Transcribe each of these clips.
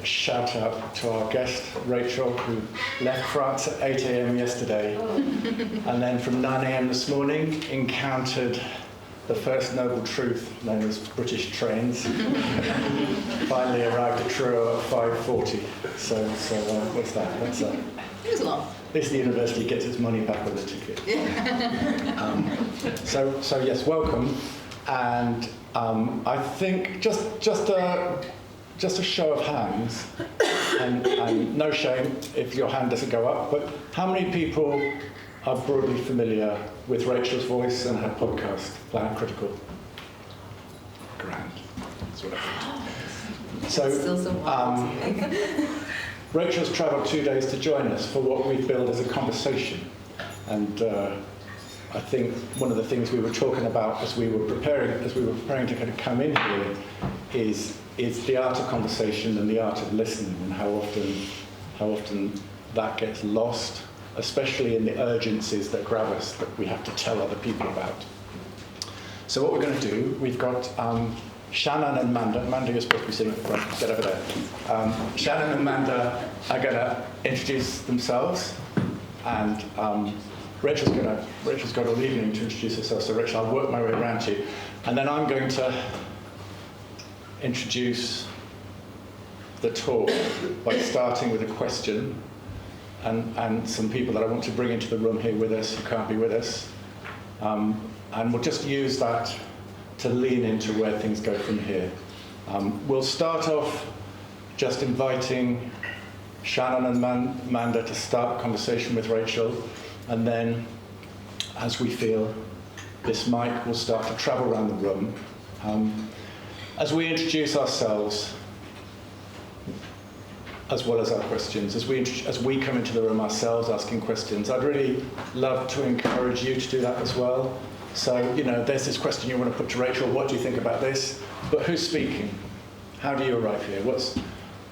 shout out to our guest, Rachel, who left France at 8 a.m. yesterday, and then from 9 a.m. this morning encountered the first noble truth known as British trains. Finally arrived at Truro at 5:40. So what's that? That's It was a lot. At least the university gets its money back with the ticket. So yes, welcome. And I think just a show of hands, and no shame if your hand doesn't go up, but how many people are broadly familiar with Rachel's voice and her podcast, Planet Critical? Grand. That's what I think. So, Rachel's travelled 2 days to join us for what we build as a conversation. And I think one of the things we were talking about as we were preparing to kind of come in here is the art of conversation and the art of listening, and how often that gets lost, especially in the urgencies that grab us that we have to tell other people about. So what we're going to do, we've got Shannon and Manda. Manda, you're supposed to be sitting at the front. Get over there. Shannon and Manda are going to introduce themselves, and Rachel's got all evening to introduce herself. So Rachel, I'll work my way around to you, and then I'm going to introduce the talk by starting with a question, and some people that I want to bring into the room here with us who can't be with us, and we'll just use that to lean into where things go from here. We'll start off just inviting Shannon and Manda to start a conversation with Rachel, and then as we feel this mic will start to travel around the room. As we introduce ourselves, as well as our questions, as we come into the room ourselves asking questions, I'd really love to encourage you to do that as well. So, there's this question you want to put to Rachel, what do you think about this? But who's speaking? How do you arrive here?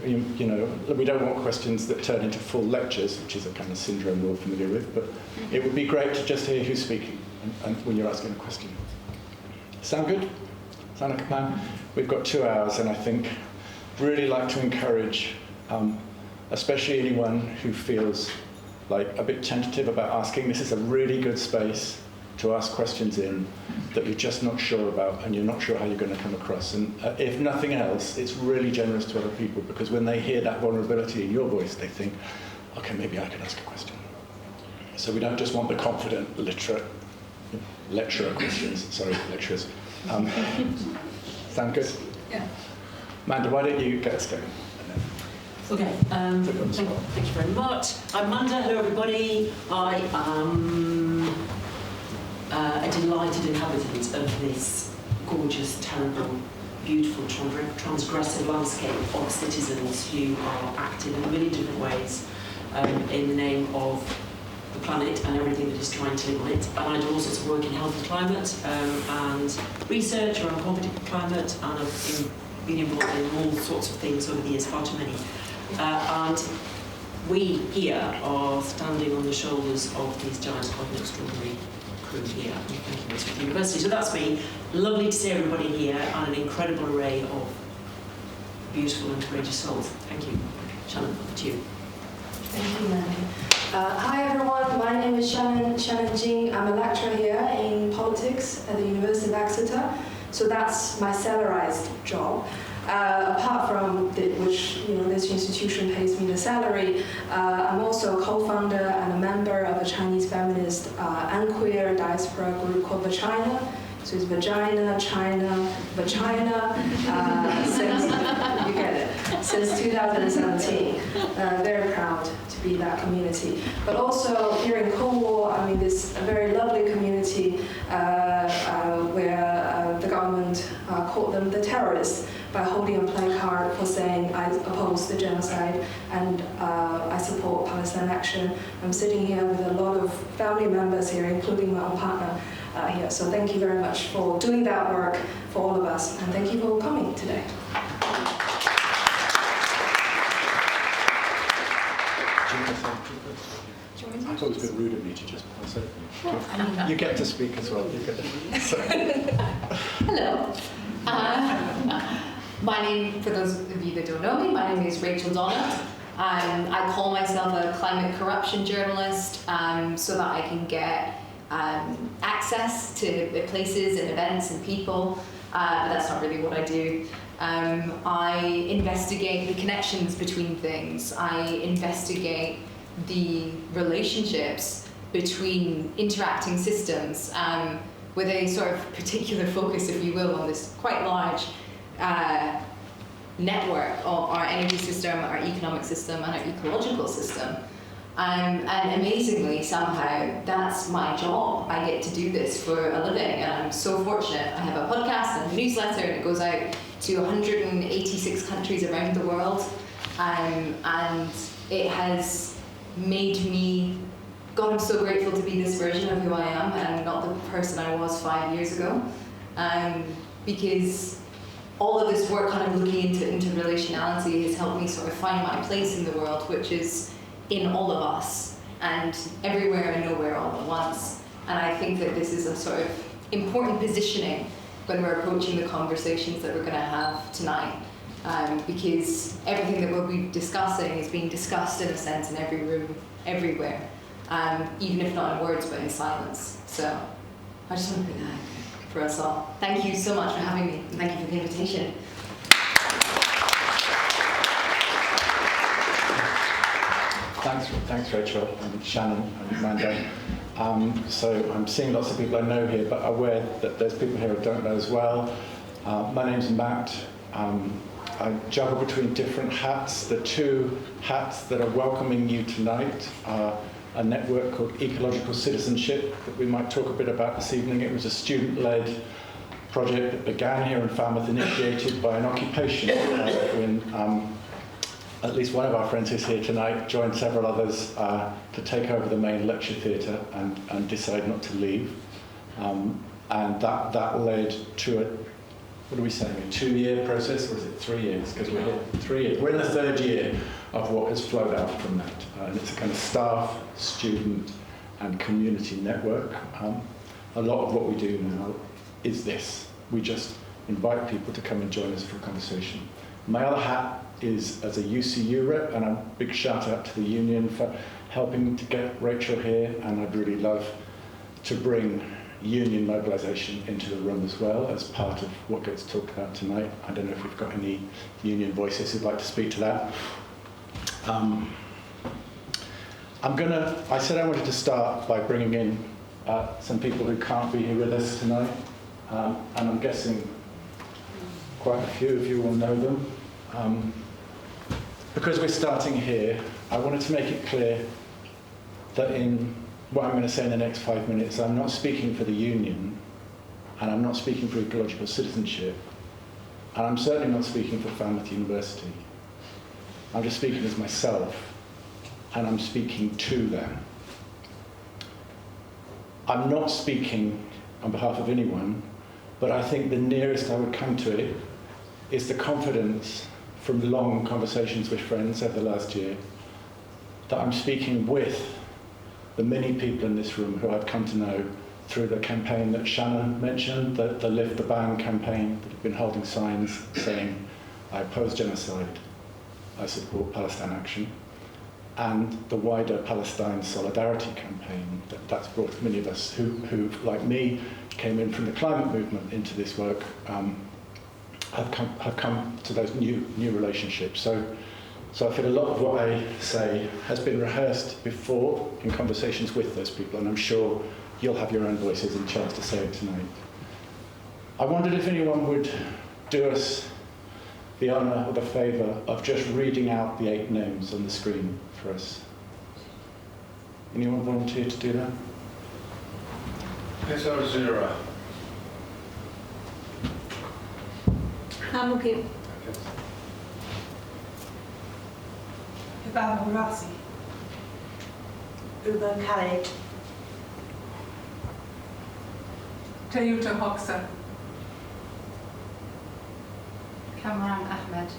We don't want questions that turn into full lectures, which is a kind of syndrome we're all familiar with, but it would be great to just hear who's speaking and when you're asking a question. Sound good? Sound like a plan? We've got 2 hours, and I think really like to encourage, especially anyone who feels like a bit tentative about asking. This is a really good space to ask questions in that you're just not sure about and you're not sure how you're going to come across. And if nothing else, it's really generous to other people, because when they hear that vulnerability in your voice, they think, okay, maybe I could ask a question. So we don't just want the confident lecturer questions. Sorry, lecturers. Sound good? Yeah. Manda, why don't you get us going? Okay, thank you very much. I'm Manda, hello everybody. I am a delighted inhabitant of this gorgeous, terrible, beautiful, transgressive landscape of citizens who are active in a million different ways in the name of the planet and everything that is trying to live on it. And I do all sorts of work in health and climate and research around poverty and climate, and I've been involved in all sorts of things over the years, far too many. And we here are standing on the shoulders of these giants, quite an extraordinary crew here at the University. So that's me. Lovely to see everybody here, and an incredible array of beautiful and courageous souls. Thank you. Shannon, over to you. Thank you, Mandy. Hi everyone, my name is Shannon Jing. I'm a lecturer here in politics at the University of Exeter. So that's my salarized job. Apart from which this institution pays me the salary, I'm also a co-founder and a member of a Chinese feminist and queer diaspora group called Vagina. So it's Vagina, China, Vagina, since, you get it, since 2017. Very proud to be that community. But also here in Cornwall, this a very lovely community where the government called them the terrorists by holding a placard for saying I oppose the genocide and I support Palestine action. I'm sitting here with a lot of family members here, including my own partner here. So thank you very much for doing that work for all of us, and thank you for coming today. I thought it was a bit rude of me to just pass over. You get to speak as well. You get to. Hello. My name, for those of you that don't know me, my name is Rachel Donald. I call myself a climate corruption journalist so that I can get access to places and events and people, but that's not really what I do. I investigate the connections between things. I investigate the relationships between interacting systems with a sort of particular focus, if you will, on this quite large network of our energy system, our economic system, and our ecological system. And amazingly, somehow, that's my job. I get to do this for a living, and I'm so fortunate. I have a podcast and a newsletter, and it goes out to 186 countries around the world. And it has made me, God, I'm so grateful to be this version of who I am and not the person I was 5 years ago. Because all of this work kind of looking into interrelationality has helped me sort of find my place in the world, which is in all of us and everywhere and nowhere all at once. And I think that this is a sort of important positioning when we're approaching the conversations that we're going to have tonight, because everything that we'll be discussing is being discussed in a sense in every room, everywhere, even if not in words but in silence. So I just want to put that out for us all. Thank you so much for having me, and thank you for the invitation. Thanks Rachel and Shannon and Amanda. So I'm seeing lots of people I know here, but aware that there's people here I don't know as well. My name's Matt. I juggle between different hats. The two hats that are welcoming you tonight are a network called Ecological Citizenship that we might talk a bit about this evening. It was a student-led project that began here in Falmouth, initiated by an occupation when at least one of our friends who's here tonight joined several others to take over the main lecture theatre and decide not to leave. And that led to what are we saying, a 2-year process, or is it 3 years? Because we're here 3 years. We're in the 3rd year of what has flowed out from that. And it's a kind of staff, student, and community network. A lot of what we do now is this. We just invite people to come and join us for a conversation. My other hat is as a UCU rep, and a big shout out to the union for helping to get Rachel here, and I'd really love to bring union mobilisation into the room as well as part of what gets talked about tonight. I don't know if we've got any union voices who'd like to speak to that. I said I wanted to start by bringing in some people who can't be here with us tonight, and I'm guessing quite a few of you will know them. Because we're starting here, I wanted to make it clear that in what I'm going to say in the next 5 minutes, I'm not speaking for the union, and I'm not speaking for ecological citizenship, and I'm certainly not speaking for Falmouth University. I'm just speaking as myself, and I'm speaking to them. I'm not speaking on behalf of anyone, but I think the nearest I would come to it is the confidence from long conversations with friends over the last year that I'm speaking with the many people in this room who I've come to know through the campaign that Shannon mentioned, the Lift the Ban campaign, that have been holding signs saying, I oppose genocide, I support Palestine action, and the wider Palestine solidarity campaign that's brought many of us who, like me, came in from the climate movement into this work, have come to those new relationships. So I feel a lot of what I say has been rehearsed before in conversations with those people, and I'm sure you'll have your own voices and chance to say it tonight. I wondered if anyone would do us the honour or the favour of just reading out the 8 names on the screen for us. Anyone volunteer to do that? Peso Zura. Hamilton. Ibaba Rossi. Uba Khaled. Toyota Hoxha. Kamran Ahmed.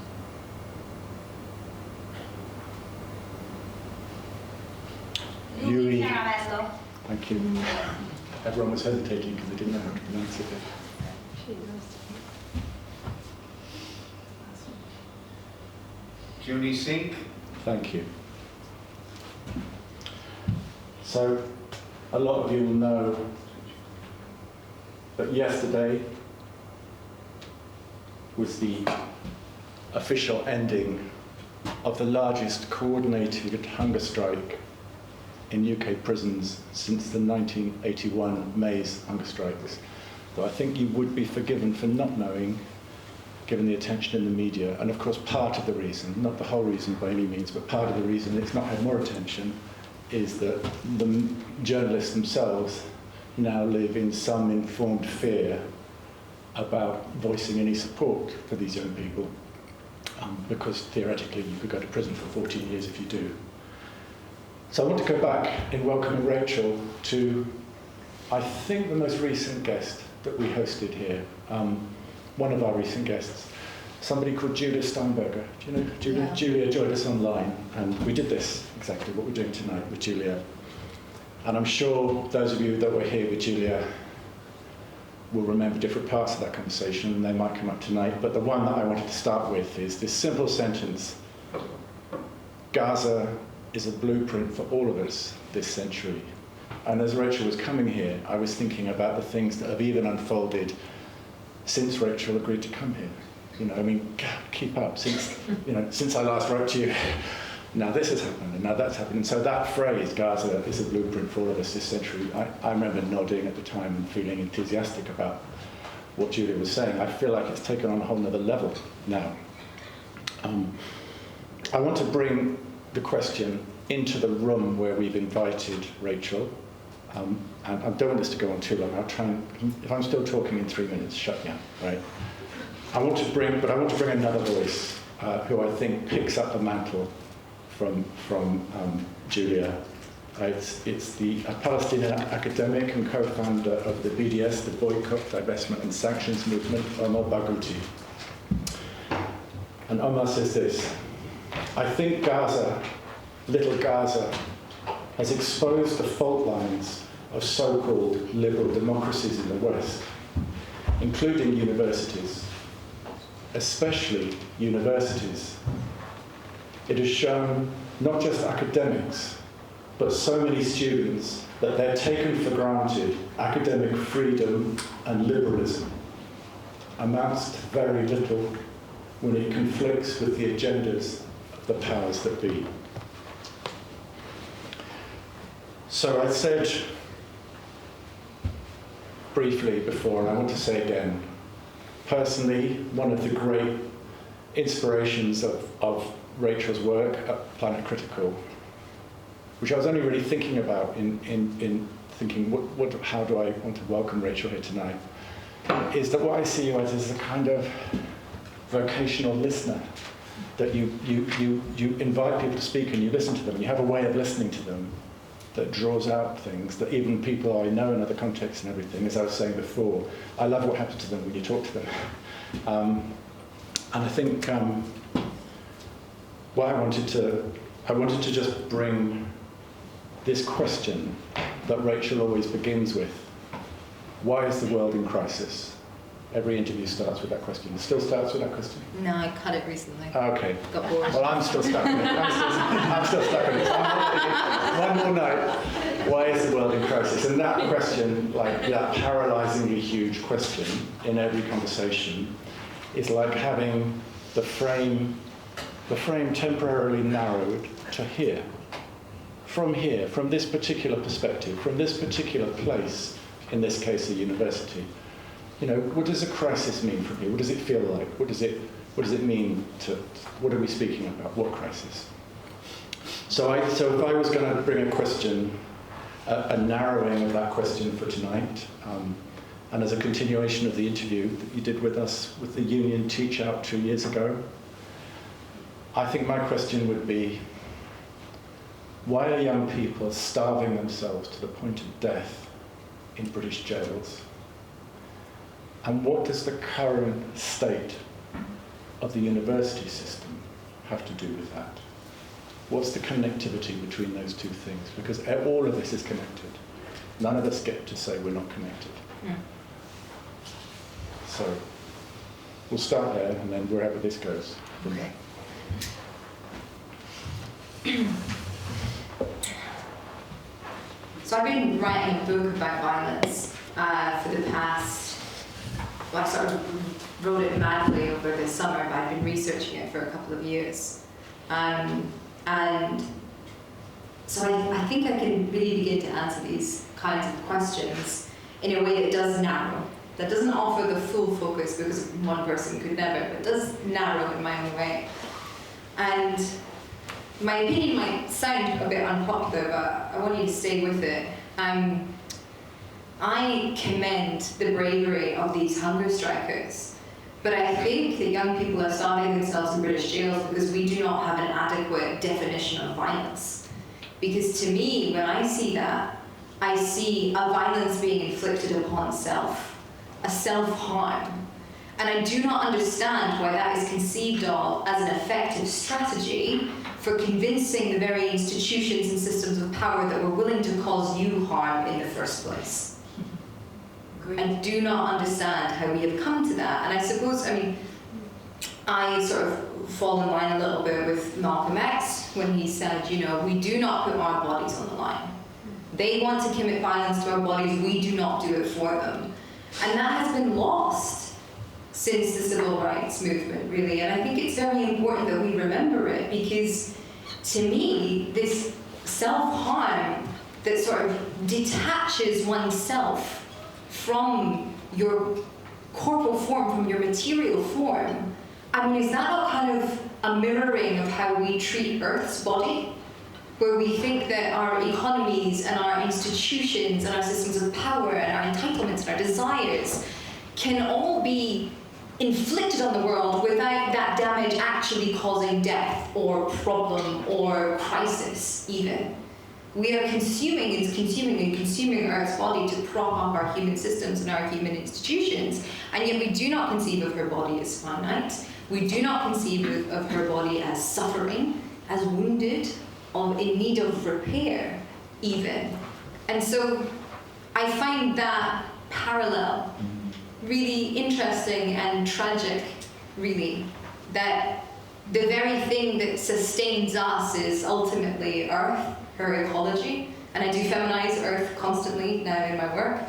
Yuri. Thank you. Everyone was hesitating because they didn't know how to pronounce it. Junie Sink. Thank you. So, a lot of you will know that yesterday was the official ending of the largest coordinated hunger strike in UK prisons since the 1981 May's hunger strikes. Though I think you would be forgiven for not knowing, given the attention in the media, and of course part of the reason, not the whole reason by any means, but part of the reason it's not had more attention is that the journalists themselves now live in some informed fear about voicing any support for these young people, because theoretically you could go to prison for 14 years if you do. So I want to go back in welcoming Rachel to, I think, the most recent guest that we hosted here, one of our recent guests, somebody called Julia Steinberger. Do you know Julia? Yeah. Julia joined us online, and we did this, exactly what we're doing tonight with Julia. And I'm sure those of you that were here with Julia will remember different parts of that conversation, and they might come up tonight. But the one that I wanted to start with is this simple sentence: Gaza is a blueprint for all of us this century. And as Rachel was coming here, I was thinking about the things that have even unfolded since Rachel agreed to come here. You know, I mean, keep up. Since I last wrote to you, now this has happened, and now that's happened. And so that phrase, Gaza is a blueprint for all of us this century, I remember nodding at the time and feeling enthusiastic about what Julia was saying. I feel like it's taken on a whole nother level now. I want to bring the question into the room where we've invited Rachel. And I don't want this to go on too long. I'll try and, if I'm still talking in 3 minutes, shut me up, right? I want to bring another voice who I think picks up the mantle from Julia. It's the Palestinian academic and co-founder of the BDS, the Boycott, Divestment and Sanctions Movement, Omar Barghouti. And Omar says this: I think Gaza, little Gaza, has exposed the fault lines of so-called liberal democracies in the West, including universities, especially universities. It has shown not just academics, but so many students that they're taken for granted academic freedom and liberalism amounts to very little when it conflicts with the agendas of the powers that be. So I said briefly before, and I want to say again, personally, one of the great inspirations of Rachel's work at Planet Critical, which I was only really thinking about in thinking, how do I want to welcome Rachel here tonight, is that what I see you as is a kind of vocational listener, that you invite people to speak and you listen to them. You have a way of listening to them that draws out things that even people I know in other contexts and everything, as I was saying before, I love what happens to them when you talk to them. And I think what I wanted to just bring this question that Rachel always begins with: why is the world in crisis? Every interview starts with that question. It still starts with that question? No, I cut it recently. Okay. Got bored. Well, I'm still stuck in it. I'm still stuck in it. One more night. Why is the world in crisis? And that question, like that paralyzingly huge question in every conversation, is like having the frame temporarily narrowed to here, from this particular perspective, from this particular place, in this case a university. You know, what does a crisis mean from here? What does it feel like? What does it mean to, what are we speaking about? What crisis? So if I was going to bring a question, a narrowing of that question for tonight, and as a continuation of the interview that you did with us with the union Teach Out 2 years ago, I think my question would be, why are young people starving themselves to the point of death in British jails? And what does the current state of the university system have to do with that? What's the connectivity between those two things? Because all of this is connected. None of us get to say we're not connected. Yeah. So we'll start there, and then wherever this goes. Okay. So I've been writing a book about violence for the past, well, I sort of wrote it madly over the summer, but I've been researching it for a couple of years. And so I think I can really begin to answer these kinds of questions in a way that does narrow, that doesn't offer the full focus, because one person could never, but does narrow in my own way. And my opinion might sound a bit unpopular, but I want you to stay with it. I commend the bravery of these hunger strikers, but I think that young people are starving themselves in British jails because we do not have an adequate definition of violence. Because to me, when I see that, I see a violence being inflicted upon self, a self-harm. And I do not understand why that is conceived of as an effective strategy for convincing the very institutions and systems of power that were willing to cause you harm in the first place. I do not understand how we have come to that. And I suppose, I sort of fall in line a little bit with Malcolm X when he said, we do not put our bodies on the line. They want to commit violence to our bodies, we do not do it for them. And that has been lost since the civil rights movement, really. And I think it's very important that we remember it, because to me, this self-harm that sort of detaches oneself from your corporal form, from your material form, is that not kind of a mirroring of how we treat Earth's body? Where we think that our economies and our institutions and our systems of power and our entitlements and our desires can all be inflicted on the world without that damage actually causing death or problem or crisis even. We are consuming Earth's body to prop up our human systems and our human institutions, and yet we do not conceive of her body as finite. We do not conceive of her body as suffering, as wounded, in need of repair even. And so I find that parallel really interesting and tragic, really, that the very thing that sustains us is ultimately Earth, her ecology, and I do feminize Earth constantly now in my work.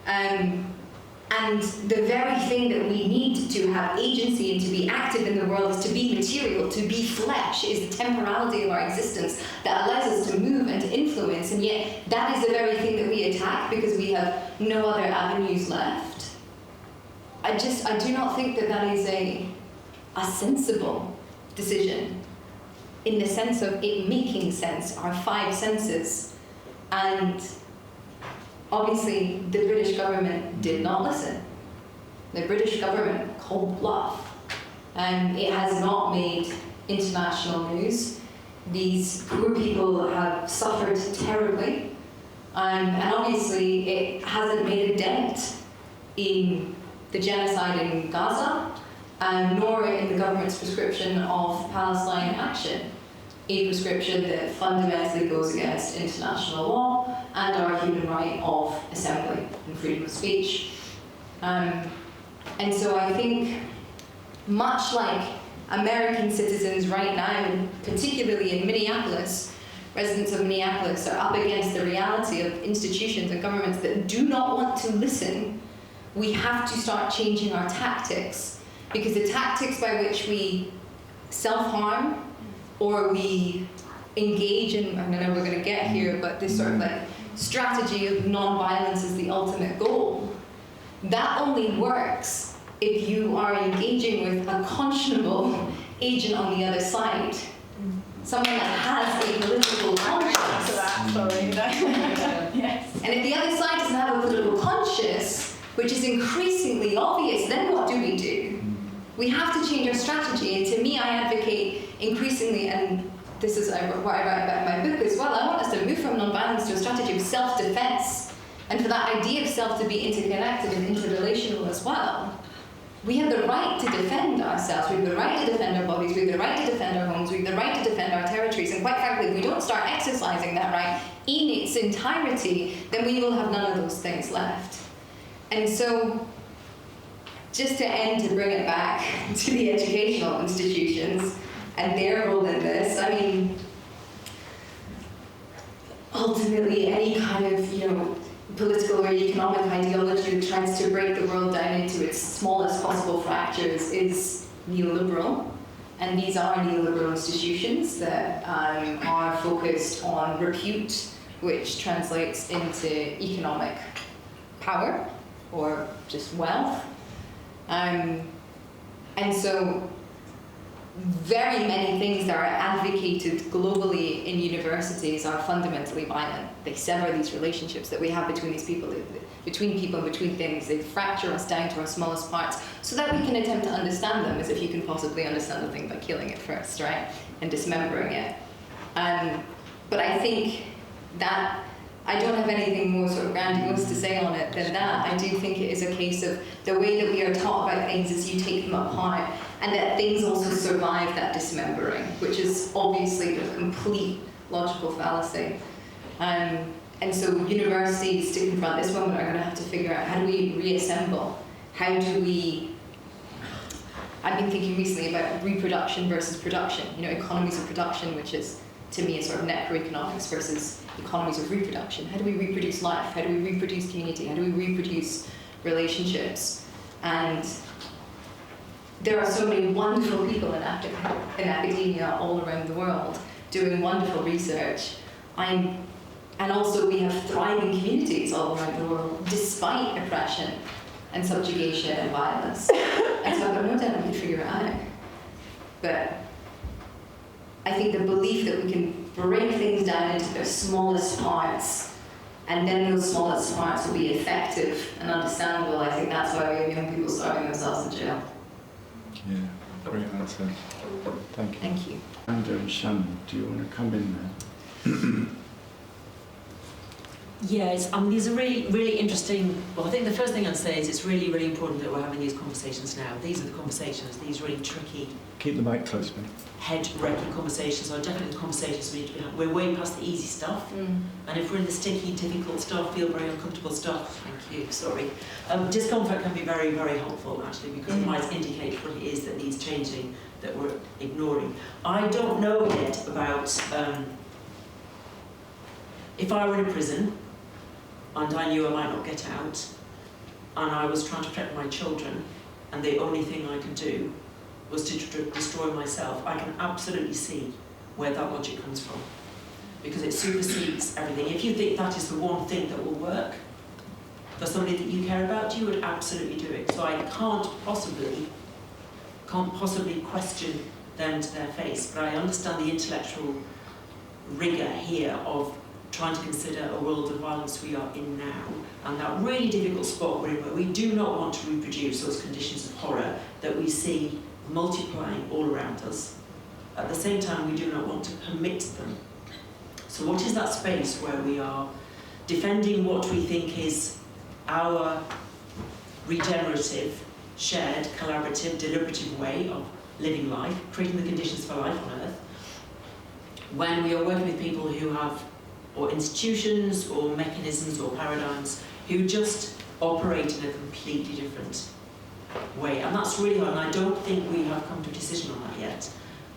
And the very thing that we need to have agency and to be active in the world is to be material, to be flesh, is the temporality of our existence that allows us to move and to influence, and yet that is the very thing that we attack because we have no other avenues left. I do not think that that is a sensible decision in the sense of it making sense, our five senses. And obviously, the British government did not listen. The British government called bluff. It has not made international news. These poor people have suffered terribly. And obviously, it hasn't made a dent in the genocide in Gaza, nor in the government's prescription of Palestine action, a prescription that fundamentally goes against international law and our human right of assembly and freedom of speech. And so I think, much like American citizens right now, particularly in Minneapolis, residents of Minneapolis are up against the reality of institutions and governments that do not want to listen. We have to start changing our tactics, because the tactics by which we self-harm or we engage in, I know we're going to get here, but this sort of like strategy of non-violence is the ultimate goal. That only works if you are engaging with a conscionable agent on the other side. Someone that has a political conscience. Yes. And if the other side doesn't have a political conscience, which is increasingly obvious, then what do? We have to change our strategy, and to me, I advocate increasingly, and this is what I write about in my book as well, I want us to move from non-violence to a strategy of self-defense, and for that idea of self to be interconnected and interrelational as well. We have the right to defend ourselves, we have the right to defend our bodies, we have the right to defend our homes, we have the right to defend our territories, and quite frankly, if we don't start exercising that right in its entirety, then we will have none of those things left. And so, just to end, to bring it back to the educational institutions and their role in this, ultimately any kind of, where economic ideology that tries to break the world down into its smallest possible fractures is neoliberal. And these are neoliberal institutions that are focused on repute, which translates into economic power or just wealth. And so very many things that are advocated globally in universities are fundamentally violent. They sever these relationships that we have between these people, between people and between things. They fracture us down to our smallest parts so that we can attempt to understand them, as if you can possibly understand the thing by killing it first, right? And dismembering it. But I think that I don't have anything more sort of grandiose to say on it than that. I do think it is a case of the way that we are taught about things is you take them apart, and that things also survive that dismembering, which is obviously the complete logical fallacy. And so universities, to confront this moment, are going to have to figure out, how do we reassemble? How do we... I've been thinking recently about reproduction versus production, economies of production, which is, to me, a sort of necroeconomics versus economies of reproduction. How do we reproduce life? How do we reproduce community? How do we reproduce relationships? And there are so many wonderful people in academia all around the world doing wonderful research. And also we have thriving communities all around the world, despite oppression and subjugation and violence. And so I've got no doubt we can figure it out. But I think the belief that we can break things down into their smallest parts, and then those smallest parts will be effective and understandable, I think that's why we have young people starving themselves in jail. Yeah, great answer. Thank you. Thank you. Amanda and Shannon, do you want to come in there? Yes, these are really, really interesting. Well, I think the first thing I'd say is it's really, really important that we're having these conversations now. These are the conversations, these really tricky, Keep the mic close, please. head-wrecking conversations are definitely the conversations we need to be having. We're way past the easy stuff. And if we're in the sticky, difficult stuff, feel very uncomfortable stuff, thank you, sorry. Discomfort can be very, very helpful, actually, because it might indicate what it is that needs changing, that we're ignoring. I don't know yet about, if I were in a prison, and I knew I might not get out, and I was trying to protect my children, and the only thing I could do was to destroy myself, I can absolutely see where that logic comes from. Because it supersedes everything. If you think that is the one thing that will work for somebody that you care about, you would absolutely do it. So I can't possibly question them to their face, but I understand the intellectual rigour here of trying to consider a world of violence we are in now, and that really difficult spot we're in where we do not want to reproduce those conditions of horror that we see multiplying all around us. At the same time, we do not want to permit them. So what is that space where we are defending what we think is our regenerative, shared, collaborative, deliberative way of living life, creating the conditions for life on Earth, when we are working with people who have, or institutions, or mechanisms, or paradigms, who just operate in a completely different way. And that's really hard, and I don't think we have come to a decision on that yet.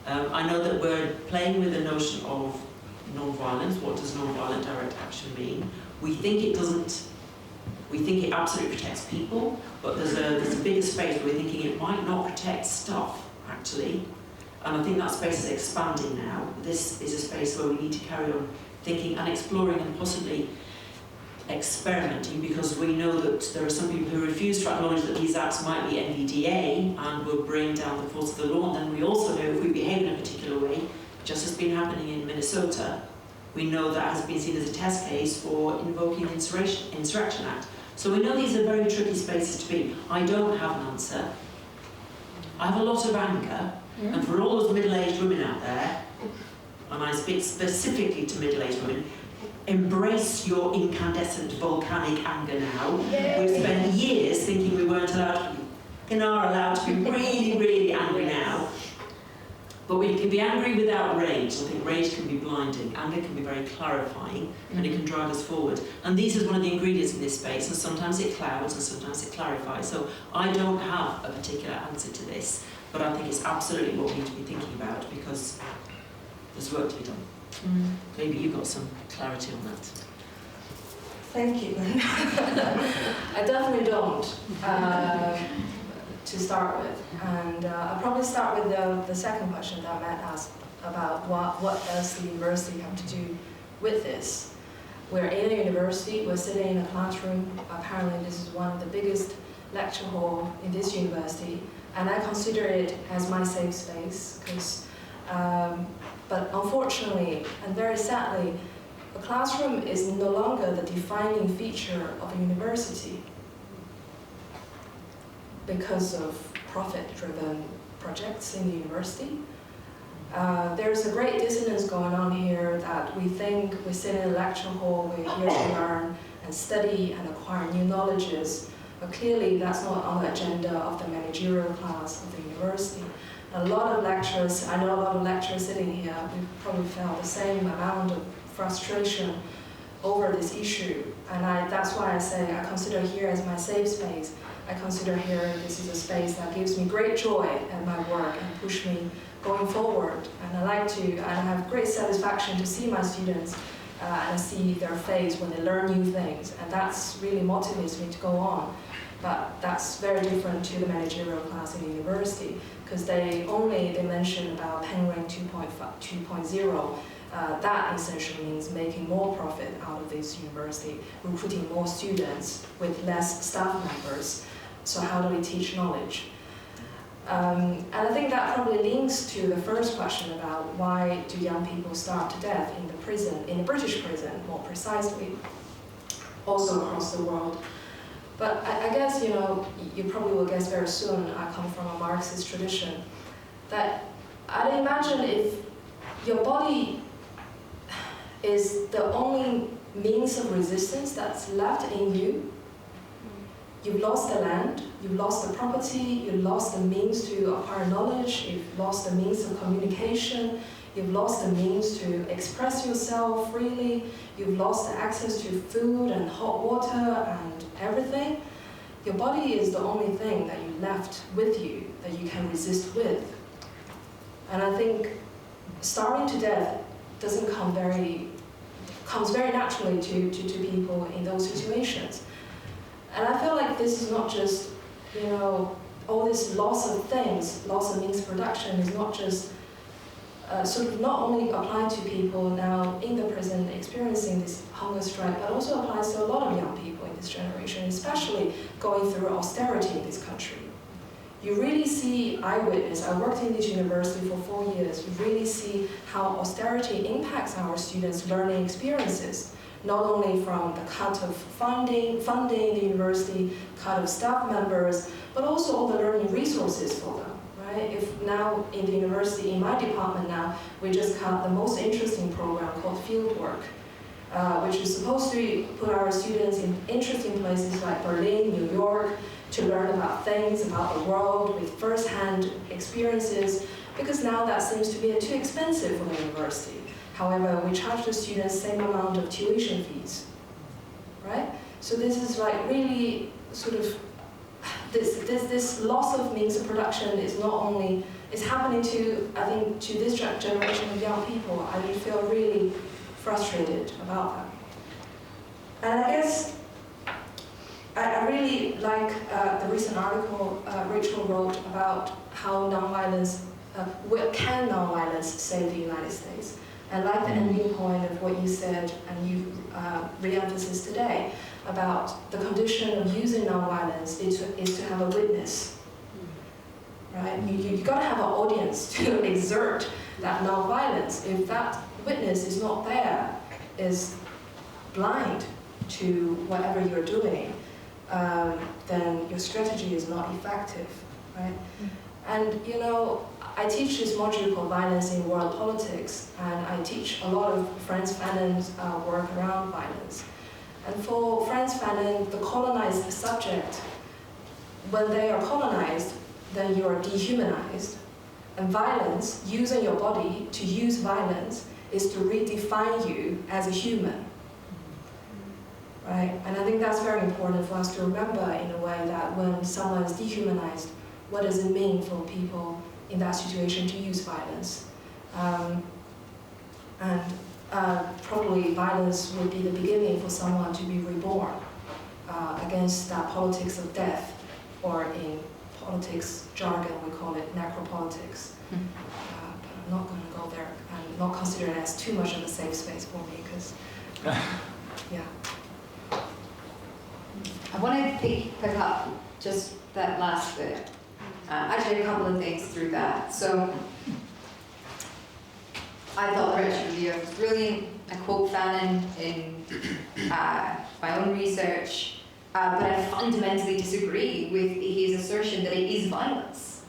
I know that we're playing with the notion of non-violence. What does non-violent direct action mean? We think it doesn't, we think it absolutely protects people, but there's a bigger space where we're thinking it might not protect stuff, actually. And I think that space is expanding now. This is a space where we need to carry on thinking and exploring and possibly experimenting, because we know that there are some people who refuse to acknowledge that these acts might be NVDA and will bring down the force of the law. And then we also know if we behave in a particular way, just as been happening in Minnesota, we know that has been seen as a test case for invoking the Insurrection Act. So we know these are very tricky spaces to be. I don't have an answer. I have a lot of anger, and for all those middle-aged women out there, and I speak specifically to middle-aged women, embrace your incandescent volcanic anger now. We've spent years thinking we weren't allowed to be, allowed to be really, really angry now. But we can be angry without rage. I think rage can be blinding. Anger can be very clarifying, and it can drive us forward. And this is one of the ingredients in this space, and sometimes it clouds and sometimes it clarifies. So I don't have a particular answer to this, but I think it's absolutely what we need to be thinking about, because there's work to be done. Maybe you've got some clarity on that. Thank you. I definitely don't, to start with. And I'll probably start with the second question that Matt asked about what does the university have to do with this. We're in a university, we're sitting in a classroom. Apparently this is one of the biggest lecture hall in this university, and I consider it as my safe space, because, but unfortunately and very sadly, a classroom is no longer the defining feature of a university because of profit-driven projects in the university. There's a great dissonance going on here that we think we sit in a lecture hall, we're here to learn and study and acquire new knowledges, but clearly that's not on the agenda of the managerial class of the university. A lot of lecturers, I know a lot of lecturers sitting here, we probably felt the same amount of frustration over this issue, and that's why I say I consider here as my safe space. I consider here this is a space that gives me great joy at my work and push me going forward. And I have great satisfaction to see my students and see their face when they learn new things, and that's really motivates me to go on. But that's very different to the managerial class in the university, because they mention about Penring 2.0. That essentially means making more profit out of this university, recruiting more students with less staff members. So how do we teach knowledge? And I think that probably links to the first question about why do young people starve to death in the prison, in the British prison more precisely, also across the world. But I guess, you probably will guess very soon, I come from a Marxist tradition, that I'd imagine if your body is the only means of resistance that's left in you, you've lost the land, you've lost the property, you've lost the means to acquire knowledge, you've lost the means of communication, you've lost the means to express yourself freely, you've lost the access to food and hot water and everything. Your body is the only thing that you left with you that you can resist with. And I think starving to death comes very naturally to people in those situations. And I feel like this is not just, all this loss of things, loss of means of production is not just not only applied to people now in the prison experiencing this hunger strike, but also applies to a lot of young people in this generation, especially going through austerity in this country. You really see, I worked in this university for 4 years, you really see how austerity impacts our students' learning experiences, not only from the cut of funding the university, cut of staff members, but also all the learning resources for them, right? If now in the university, in my department now, we just cut the most interesting program called Fieldwork, which is supposed to put our students in interesting places like Berlin, New York, to learn about things, about the world, with first-hand experiences, because now that seems to be too expensive for the university. However, we charge the students the same amount of tuition fees, right? So this is like really sort of, this loss of means of production is not only, it's happening to, I think, to this generation of young people. I feel really frustrated about that. And I guess, I really like the recent article Rachel wrote about how nonviolence, can nonviolence save the United States? And like the ending point of what you said, and you re-emphasized today, about the condition of using nonviolence is to have a witness, right? You've got to have an audience to exert that nonviolence. If that witness is not there, is blind to whatever you're doing, then your strategy is not effective, right? And I teach this module called Violence in World Politics, and I teach a lot of Frantz Fanon's work around violence. And for Frantz Fanon, the colonized subject, when they are colonized, then you are dehumanized. And violence, using your body to use violence, is to redefine you as a human. Right? And I think that's very important for us to remember in a way that when someone is dehumanized, what does it mean for people in that situation to use violence? And probably violence would be the beginning for someone to be reborn against that politics of death, or in politics jargon we call it necropolitics. But I'm not going to go there. I'm not consider it as too much of a safe space for me because, yeah. I want to pick up just that last bit. Actually, a couple of things through that. So, I thought the British Review was brilliant. I quote Fanon in my own research, but I fundamentally disagree with his assertion that it is violence.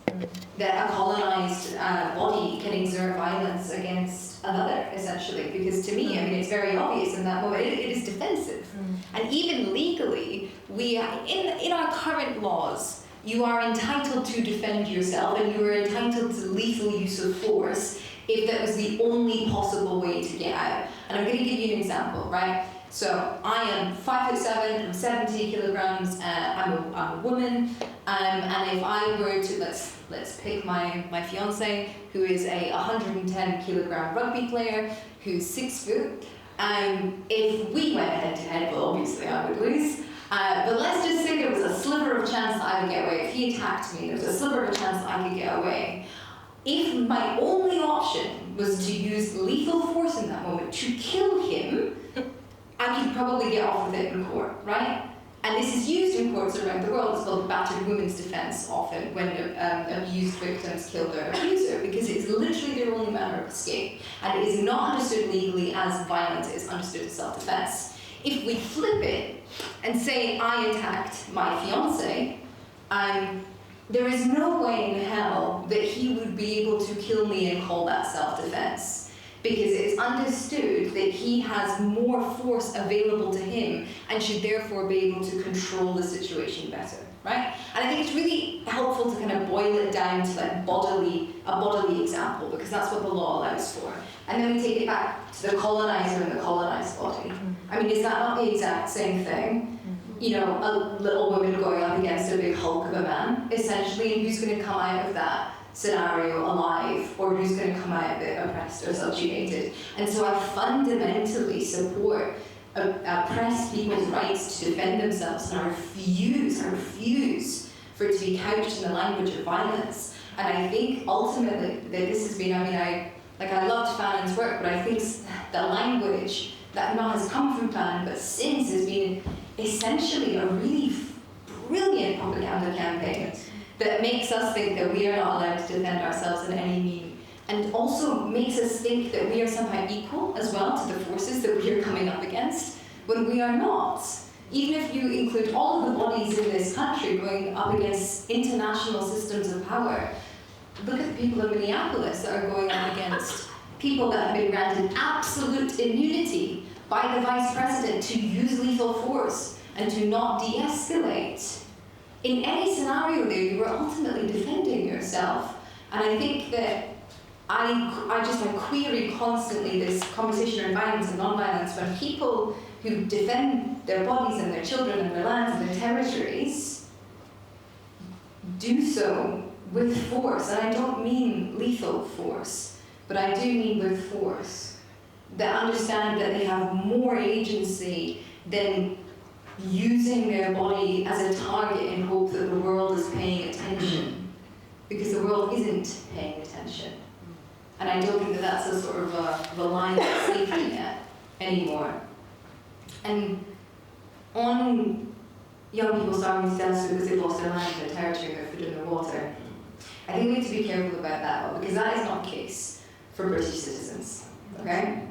That a colonized body can exert violence against another, essentially. Because to me, I mean, it's very obvious in that moment, it is defensive. And even legally, we in our current laws, you are entitled to defend yourself, and you are entitled to lethal use of force if that was the only possible way to get out. And I'm going to give you an example, right? So I am 5'7", I'm 70 kilograms, I'm a woman, and if I were to, let's pick my fiance, who is a 110 kilogram rugby player, who's 6 foot. If we went head to head, well, obviously I would lose. But let's just say there was a sliver of chance that I would get away. If he attacked me, there was a sliver of a chance that I could get away. If my only option was to use lethal force in that moment to kill him, I could probably get off with it in court, right? And this is used in courts around the world. It's called battered women's defense often when abused victims kill their abuser, because it's literally their only manner of escape. And it is not understood legally as violence, it is understood as self-defense. If we flip it and say I attacked my fiance, there is no way in hell that he would be able to kill me and call that self-defense. Because it's understood that he has more force available to him and should therefore be able to control the situation better, right? And I think it's really helpful to kind of boil it down to like a bodily example, because that's what the law allows for. And then we take it back to the colonizer and the colonized body. I mean, is that not the exact same thing? You know, a little woman going up against a big hulk of a man, essentially, and who's going to come out of that scenario alive, or who's going to come out of it oppressed or subjugated. And so I fundamentally support oppressed people's rights to defend themselves, and I refuse for it to be couched in the language of violence. And I think ultimately that this has been, I loved Fanon's work, but I think the language that not has come from Fanon, but since has been essentially a really brilliant propaganda campaign that makes us think that we are not allowed to defend ourselves in any means, and also makes us think that we are somehow equal as well to the forces that we are coming up against, when we are not. Even if you include all of the bodies in this country going up against international systems of power, look at the people in Minneapolis that are going up against people that have been granted absolute immunity by the vice president to use lethal force and to not de-escalate. In any scenario there, you are ultimately defending yourself. And I think that I query constantly this conversation around violence and non-violence when people who defend their bodies and their children and their lands and their territories do so with force. And I don't mean lethal force, but I do mean with force. That understand that they have more agency than using their body as a target in hope that the world is paying attention, because the world isn't paying attention. And I don't think that that's a sort of a reliant safety net anymore. And on young people starving to death because they've lost their land, their territory, their food and their water, I think we need to be careful about that, because that is not the case for British citizens, okay?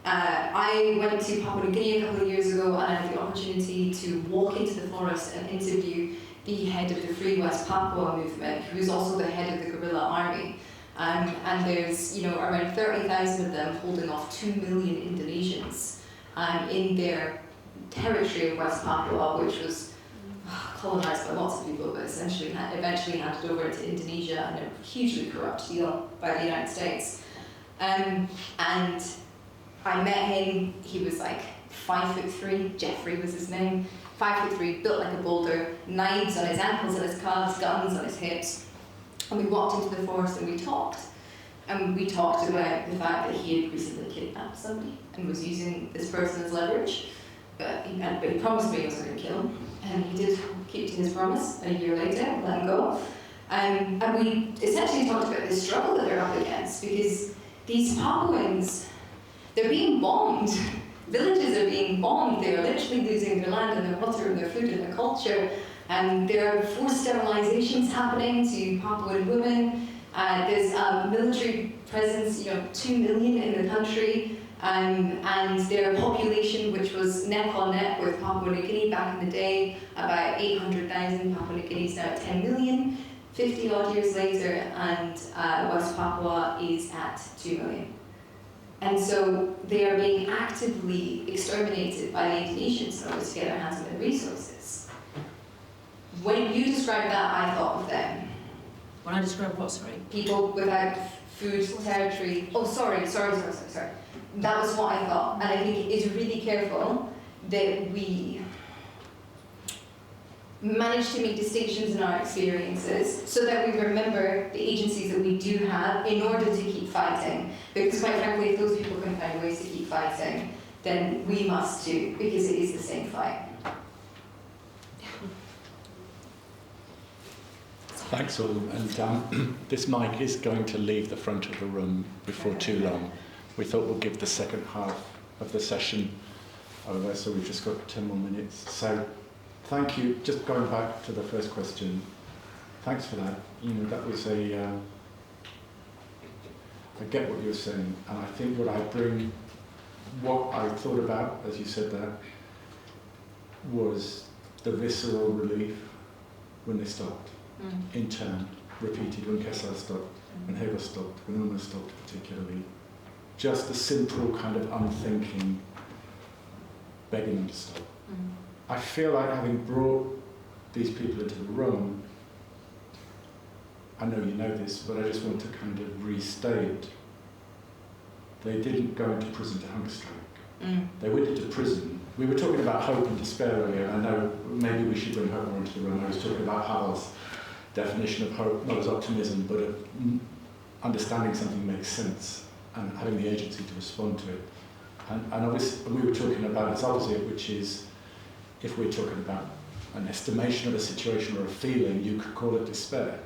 I went to Papua New Guinea a couple of years ago, and I had the opportunity to walk into the forest and interview the head of the Free West Papua movement, who is also the head of the guerrilla army. And there's, around 30,000 of them holding off 2 million Indonesians in their territory of West Papua, which was colonized by lots of people, but essentially eventually handed over to Indonesia in a hugely corrupt deal by the United States. And I met him. He was like 5'3", Jeffrey was his name, 5'3", built like a boulder, knives on his ankles and his calves, guns on his hips. And we walked into the forest and we talked. And we talked about the fact that he had recently kidnapped somebody and was using this person as leverage. But he promised me he was going to kill him, and he did keep to his promise. A year later, let him go. And we essentially talked about this struggle that they're up against, because these Papuans, they're being bombed. Villages are being bombed. They are literally losing their land and their water and their food and their culture. And there are forced sterilizations happening to Papuan women. There's a military presence, 2 million in the country. And their population, which was neck on neck with Papua New Guinea back in the day, about 800,000. Papua New Guinea's now at 10 million, 50 odd years later, and West Papua is at 2 million. And so they are being actively exterminated by the Indonesians in order to get their hands on their resources. When you described that, I thought of them. When I describe what, sorry? People without food, territory. Oh, sorry. That was what I thought. And I think it's really careful that we manage to make distinctions in our experiences so that we remember the agencies that we do have in order to keep fighting. Because quite frankly, if those people can find ways to keep fighting, then we must too, because it is the same fight. Thanks all. And this mic is going to leave the front of the room before too long. We thought we'll give the second half of the session over, so we've just got 10 more minutes. So thank you. Just going back to the first question, thanks for that. That was I get what you were saying, and I think what I thought about, as you said that, was the visceral relief when they stopped, in turn, repeated, when Kessel stopped, when Hegel stopped, when Ulmer stopped particularly. Just a simple kind of unthinking begging them to stop. I feel like having brought these people into the room, I know you know this, but I just want to kind of restate, they didn't go into prison to hunger strike. They went into prison. We were talking about hope and despair earlier, and I know maybe we should bring hope more into the room. I was talking about Havel's definition of hope, not as optimism, but of understanding something makes sense and having the agency to respond to it. And obviously, we were talking about its opposite, which is, if we're talking about an estimation of a situation or a feeling, you could call it despair.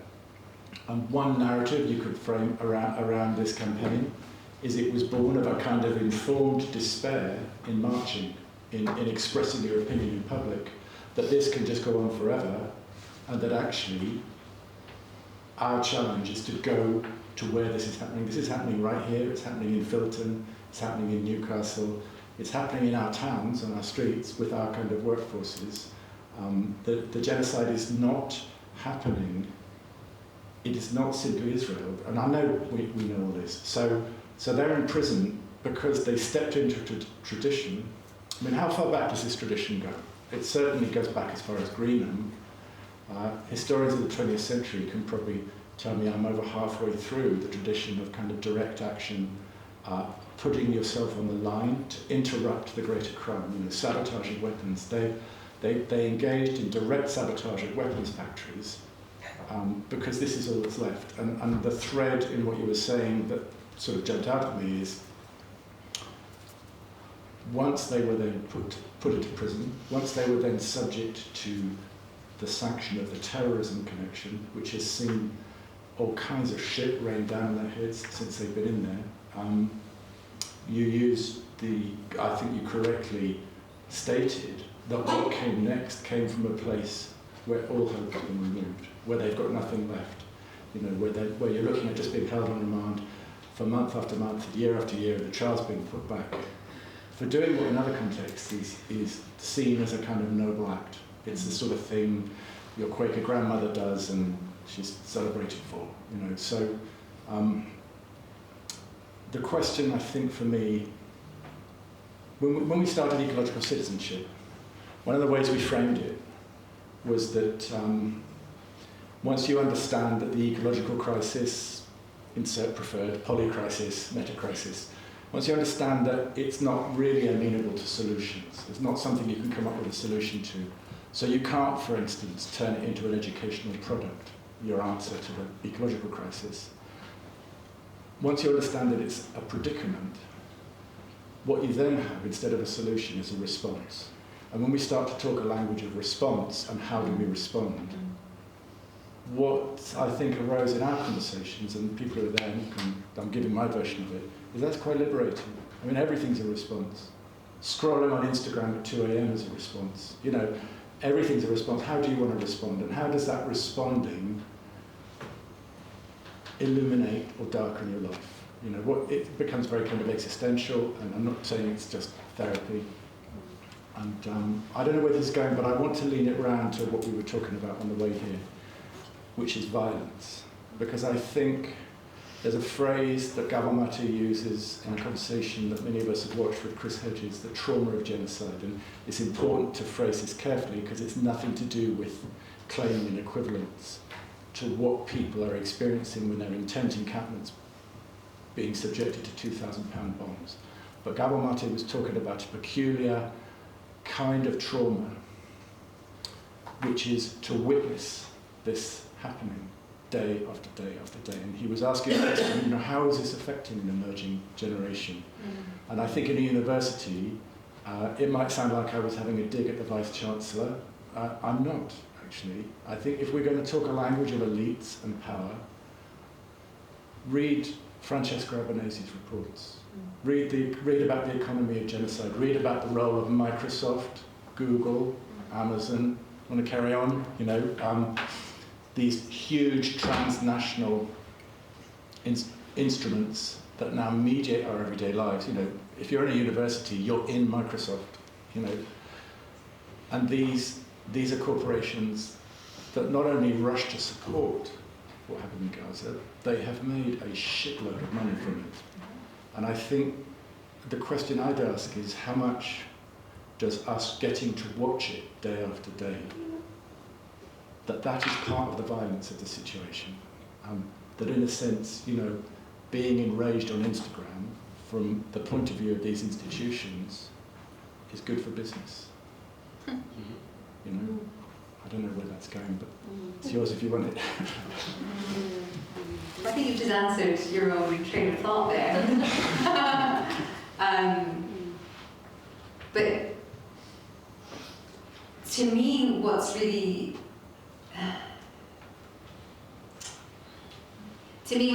And one narrative you could frame around this campaign is it was born of a kind of informed despair in marching, in expressing your opinion in public, that this can just go on forever, and that actually our challenge is to go to where this is happening. This is happening right here, it's happening in Filton, it's happening in Newcastle, it's happening in our towns, on our streets, with our kind of workforces. The genocide is not happening, it is not simply Israel, and I know we know all this. So they're in prison because they stepped into tradition. I mean, how far back does this tradition go? It certainly goes back as far as Greenham. Historians of the 20th century can probably tell me I'm over halfway through the tradition of kind of direct action, putting yourself on the line to interrupt the greater crime, sabotage of weapons. They engaged in direct sabotage of weapons factories because this is all that's left. And the thread in what you were saying that sort of jumped out at me is, once they were then put into prison, once they were then subject to the sanction of the terrorism connection, which has seen all kinds of shit rain down on their heads since they've been in there. You used I think you correctly stated that what came next came from a place where all hope has been removed, where they've got nothing left. Where you're looking at just being held on remand for month after month, year after year, the child's being put back. For doing what in other contexts is seen as a kind of noble act. It's the sort of thing your Quaker grandmother does and she's celebrated for, So the question, I think, for me, when we started ecological citizenship, one of the ways we framed it was that once you understand that the ecological crisis, insert preferred, polycrisis, metacrisis, once you understand that it's not really amenable to solutions, it's not something you can come up with a solution to, so you can't, for instance, turn it into an educational product, your answer to the ecological crisis. once you understand that it's a predicament, what you then have, instead of a solution, is a response. And when we start to talk a language of response and how do we respond, what I think arose in our conversations, and people who are there, and I'm giving my version of it, is that's quite liberating. I mean, everything's a response. Scrolling on Instagram at 2 a.m. is a response. You know, everything's a response. How do you want to respond? And how does that responding illuminate or darken your life? You know, what it becomes very kind of existential, and I'm not saying it's just therapy. And I don't know where this is going, but I want to lean it round to what we were talking about on the way here, which is violence. Because I think there's a phrase that Gabor Mate uses in a conversation that many of us have watched with Chris Hedges, the trauma of genocide. And it's important to phrase this carefully because it's nothing to do with claiming an equivalence to what people are experiencing when they're in tent encampments being subjected to 2,000-pound bombs. But Gabor Mate was talking about a peculiar kind of trauma, which is to witness this happening day after day after day. And he was asking the question, you know, how is this affecting an emerging generation? And I think in a university, it might sound like I was having a dig at the Vice-Chancellor. I'm not, actually. I think if we're going to talk a language of elites and power, read Francesca Albanese's reports. Read about the economy of genocide. Read about the role of Microsoft, Google, Amazon. Want to carry on? You know, these huge transnational instruments that now mediate our everyday lives. You know, if you're in a university, you're in Microsoft. You know, and these are corporations that not only rush to support what happened in Gaza, they have made a shitload of money from it. And I think the question I'd ask is, how much does us getting to watch it day after day, that is part of the violence of the situation? That in a sense, you know, being enraged on Instagram from the point of view of these institutions is good for business. You know, I don't know where that's going, but it's yours if you want it. I think you've just answered your own train of thought there. But to me, what's really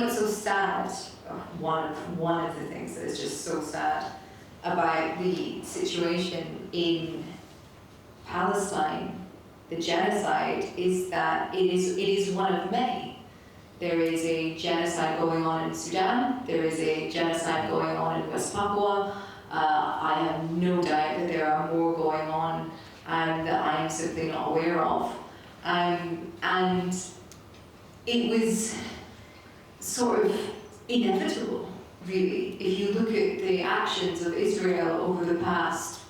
so sad, one of the things that is just so sad about the situation in Palestine, the genocide, is that it is one of many. There is a genocide going on in Sudan. There is a genocide going on in West Papua. I have no doubt that there are more going on that I am simply not aware of. And it was sort of inevitable, really, if you look at the actions of Israel over the past,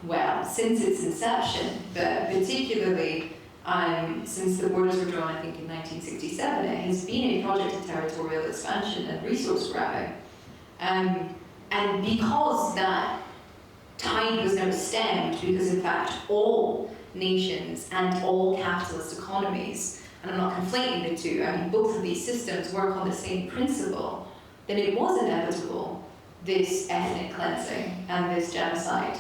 well, since its inception, but particularly since the borders were drawn, I think, in 1967, it has been a project of territorial expansion and resource grabbing. And because that tide was never stemmed, because in fact all nations and all capitalist economies, and I'm not conflating the two, I mean both of these systems work on the same principle, then it was inevitable, this ethnic cleansing and this genocide.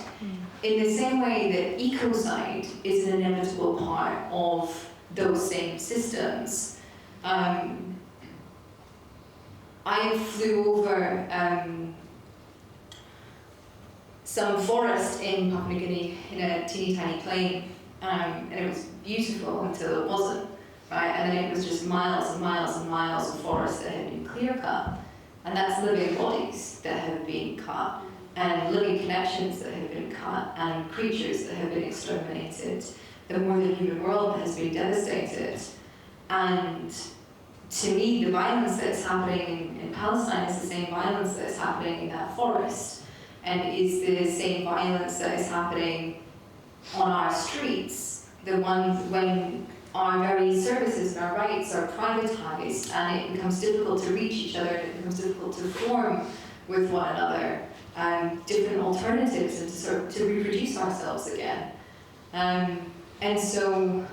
In the same way that ecocide is an inevitable part of those same systems. I flew over some forest in Papua New Guinea in a teeny tiny plane, and it was beautiful until it wasn't, right? And then it was just miles and miles and miles of forest that had been clear cut, and that's living bodies that have been cut, and living connections that have been cut, and creatures that have been exterminated. The more than human world has been devastated, and to me, the violence that's happening in Palestine is the same violence that's happening in that forest, and is the same violence that is happening on our streets, the ones when our very services and our rights are privatized, and it becomes difficult to reach each other, and it becomes difficult to form with one another, different alternatives, and to sort of to reproduce ourselves again. And so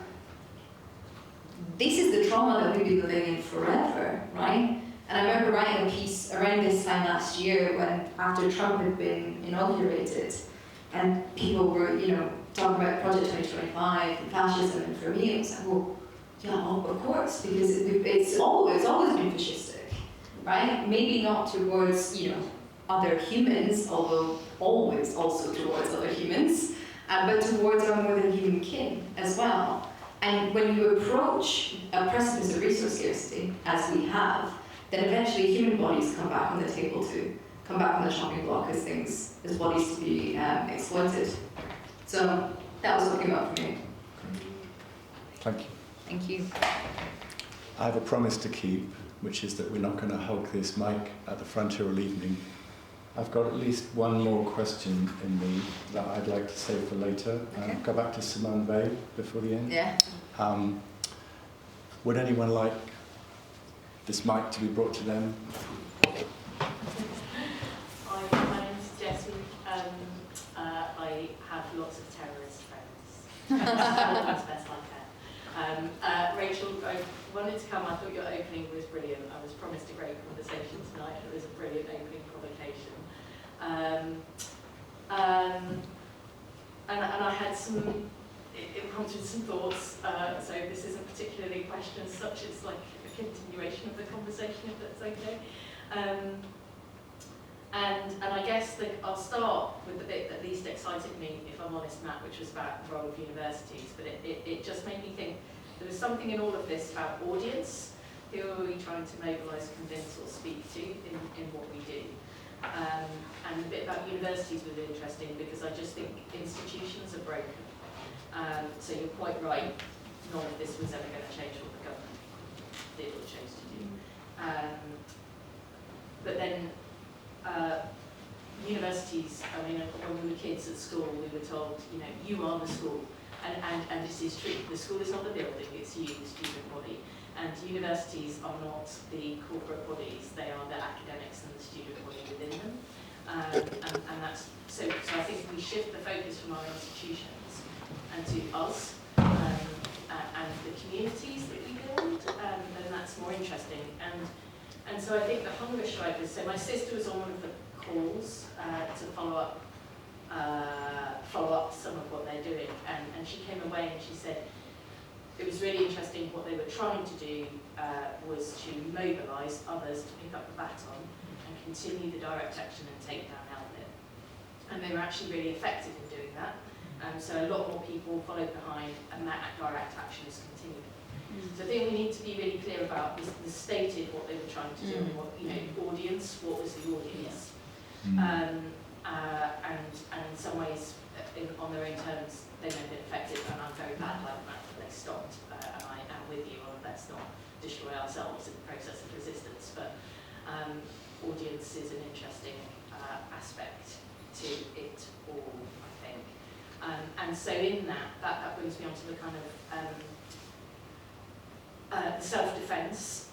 this is the trauma that we've been living in forever, right? And I remember writing a piece around this time last year when, after Trump had been inaugurated, and people were, talking about Project 2025 and fascism, and for me it was like, well, yeah, of course, because it's always been fascistic, right? Maybe not towards, other humans, although always also towards other humans, but towards our more than human kin as well. And when you approach a precipice of resource scarcity, as we have, then eventually human bodies come back on the table too, come back on the chopping block as bodies to be exploited. So that was what came up for me. Thank you. Thank you. I have a promise to keep, which is that we're not going to hog this mic at the front here all evening. I've got at least one more question in me that I'd like to save for later. Okay. Go back to Simone Bay before the end. Yeah. Would anyone like this mic to be brought to them? Hi, my name's Jessie. I have lots of terrorist friends. As best I can. Rachel, I wanted to come. I thought your opening was brilliant. I was promised a great conversation tonight. It was a brilliant opening provocation. And I had it prompted some thoughts. So this isn't particularly a question as such. It's like a continuation of the conversation, if that's okay. And I guess that I'll start with the bit that least excited me, if I'm honest, Matt, which was about the role of universities. But it just made me think there was something in all of this about audience. Who are we trying to mobilise, convince or speak to in what we do? And the bit about universities was interesting because I just think institutions are broken. So you're quite right, none of this was ever going to change what the government did or chose to do. But then universities, I mean, when we were kids at school, we were told, you are the school. And this is true. The school is not the building, it's you, the student body. And universities are not the corporate bodies, they are the academics and the student body within them. And that's, so I think we shift the focus from our institutions and to us and the communities that we build, then that's more interesting. And so I think the hunger strikers, so my sister was on one of the calls to follow up some of what they're doing, and she came away and she said it was really interesting. What they were trying to do was to mobilise others to pick up the baton and continue the direct action and takedown outlet, and they were actually really effective in doing that. So a lot more people followed behind, and that direct action is continuing. So I think we need to be really clear about the stated what they were trying to do, and what audience. What was the audience? And in some ways, on their own terms, they may have been effective, and I'm very bad like that they stopped. And I am with you on let's not destroy ourselves in the process of resistance. But audience is an interesting aspect to it all, I think. And so in that brings me on to the kind of self-defence.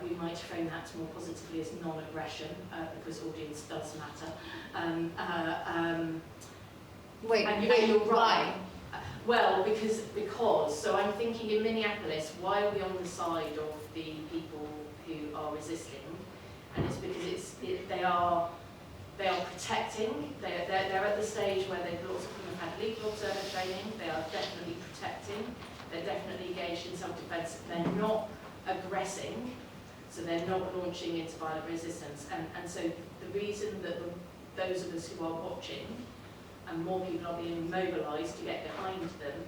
We might frame that more positively as non-aggression, because audience does matter. Wait, and you're right. Well, because so I'm thinking in Minneapolis, why are we on the side of the people who are resisting? And it's because they are protecting. They're at the stage where lots of them have had legal observer training. They are definitely protecting. They're definitely engaged in self-defence. They're not aggressing, so they're not launching into violent resistance. And so the reason that those of us who are watching and more people are being mobilised to get behind them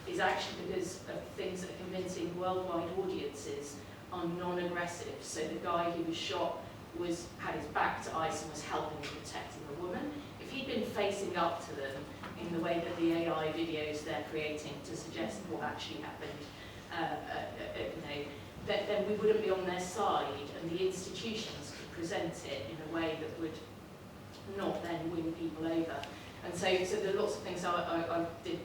is actually because of things that are convincing worldwide audiences are non-aggressive. So the guy who was shot had his back to ICE and was helping and protecting a woman. If he'd been facing up to them in the way that the AI videos they're creating to suggest what actually happened, then we wouldn't be on their side, and the institutions could present it in a way that would not then win people over. And so there are lots of things. I did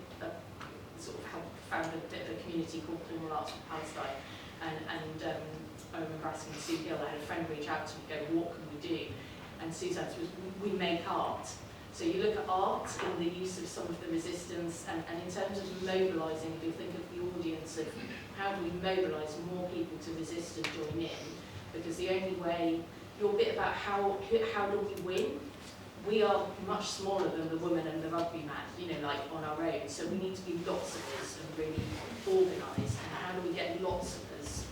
sort of found a bit of a community called Cornwall Arts for Palestine, and I remember asking Sue Gill, I had a friend reach out to me, go, what can we do? And Sue's answer was, we make art. So you look at art in the use of some of the resistance, and in terms of mobilising, if you think of the audience of how do we mobilise more people to resist and join in, because the only way, your bit about how do we win, we are much smaller than the woman and the rugby man, you know, like on our own. So we need to be lots of us and really organised. And how do we get lots of us?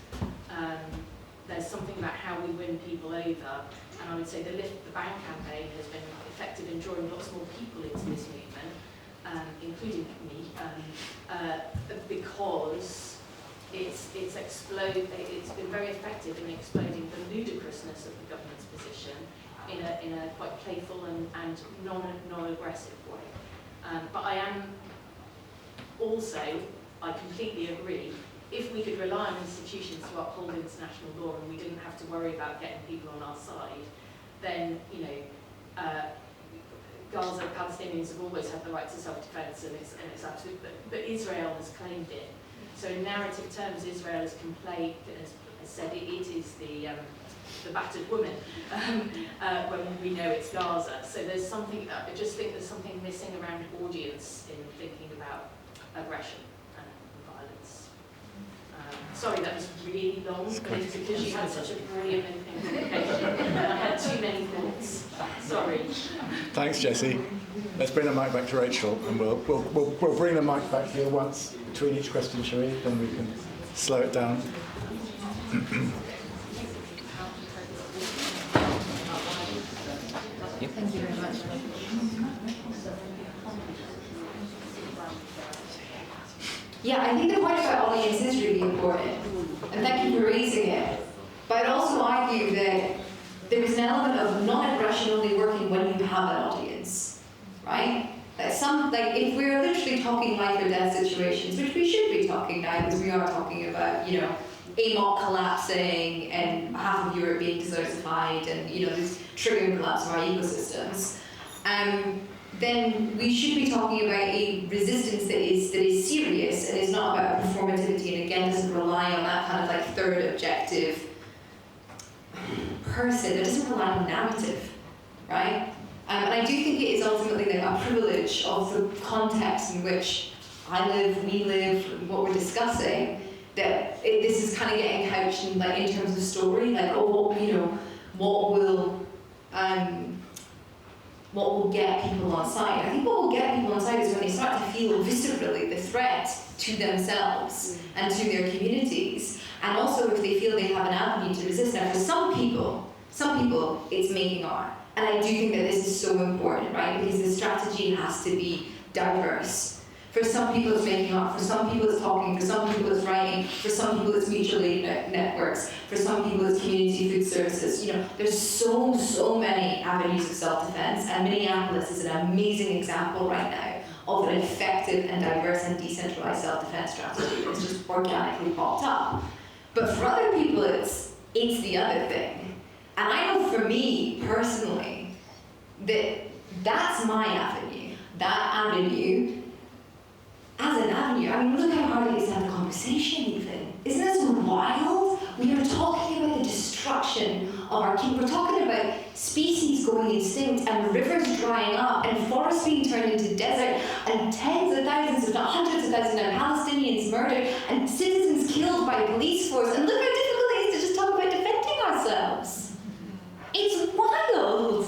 There's something about how we win people over. And I would say the Lift the Ban campaign has been effective in drawing lots more people into this movement, including me, because it's been very effective in exploding the ludicrousness of the government's position in a quite playful and non-aggressive way. But I am also, I completely agree, if we could rely on institutions to uphold international law and we didn't have to worry about getting people on our side, then, you know, Gaza, Palestinians have always had the right to self-defense, and it's absolute, but Israel has claimed it. So in narrative terms, Israel has said it is the battered woman when we know it's Gaza. So there's something, I just think there's something missing around audience in thinking about aggression and violence. Sorry, that was really long, but it's because you had such a brilliant implication and I had too many thoughts. Sorry. Thanks, Jessie. Let's bring the mic back to Rachel, and we'll bring the mic back here once between each question, shall we? Then we can slow it down. Thank you very much. Yeah, I think the point about audience is really important, and thank you for raising it. But I'd also argue that there is an element of non-aggression only working when you have an audience, right? Like if we're literally talking life or death situations, which we should be talking now, because we are talking about, you know, AMOC collapsing and half of Europe being desertified and, you know, this triggering collapse of our ecosystems, then we should be talking about a resistance that is serious and is not about performativity, and again doesn't rely on that kind of like third objective person. It doesn't rely on narrative, right? And I do think it is ultimately a privilege of the context in which I live, we live, what we're discussing, that this is kind of getting couched in, like, in terms of story, like, oh, you know, what will get people on side? I think what will get people on side is when they start to feel viscerally the threat to themselves and to their communities, and also if they feel they have an avenue to resist. Now, for some people, it's making art. And I do think that this is so important, right? Because the strategy has to be diverse. For some people it's making art, for some people it's talking, for some people it's writing, for some people it's mutual aid networks, for some people it's community food services. You know, there's so many avenues of self-defense, and Minneapolis is an amazing example right now of an effective and diverse and decentralized self-defense strategy that's just organically popped up. But for other people it's the other thing. And I know for me personally that's my avenue. That avenue as an avenue, I mean, look how hard it is to have a conversation even. Isn't this wild? We are talking about the destruction of our king. We're talking about species going extinct and rivers drying up and forests being turned into desert and tens of thousands, if not hundreds of thousands of Palestinians murdered and citizens killed by a police force. And look how difficult it is to just talk about defending ourselves. It's wild.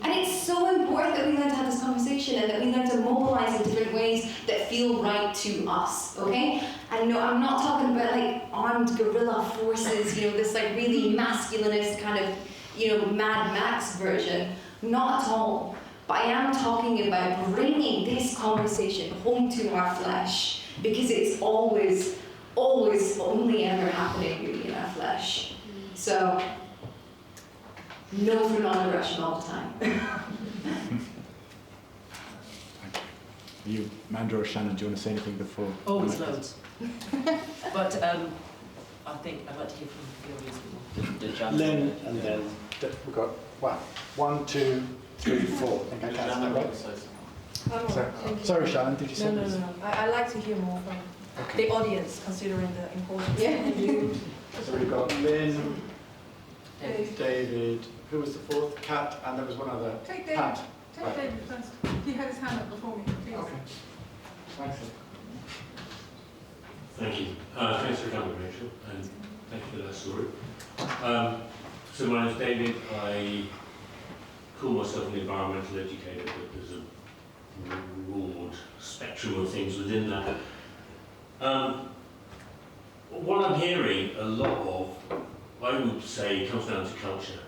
And it's so important that we learn to have this conversation and that we learn to mobilize in different ways that feel right to us, okay? And no, I'm not talking about like armed guerrilla forces, you know, this like really masculinist kind of, you know, Mad Max version. Not at all. But I am talking about bringing this conversation home to our flesh, because it's always only ever happening really in our flesh. So, no for non-aggression all the time. You, Mandra or Shannon, do you want to say anything before? Always loads. But I think I'd like to hear from the audience. Lynn, and then we've got one, two, three, four. I think I counted that right. Sorry, Shannon, did you say this? No. I like to hear more from the audience, considering the importance. Yeah. So we've got Lynn, David, who was the fourth? Kat, and there was one other. Take David. Pat. Take David first. He had his hand up before me. Please. Okay. Thanks. Thank you. Thanks for coming, Rachel, and thank you for that story. So my name's David. I call myself an environmental educator, but there's a broad spectrum of things within that. What I'm hearing a lot of, I would say, comes down to culture.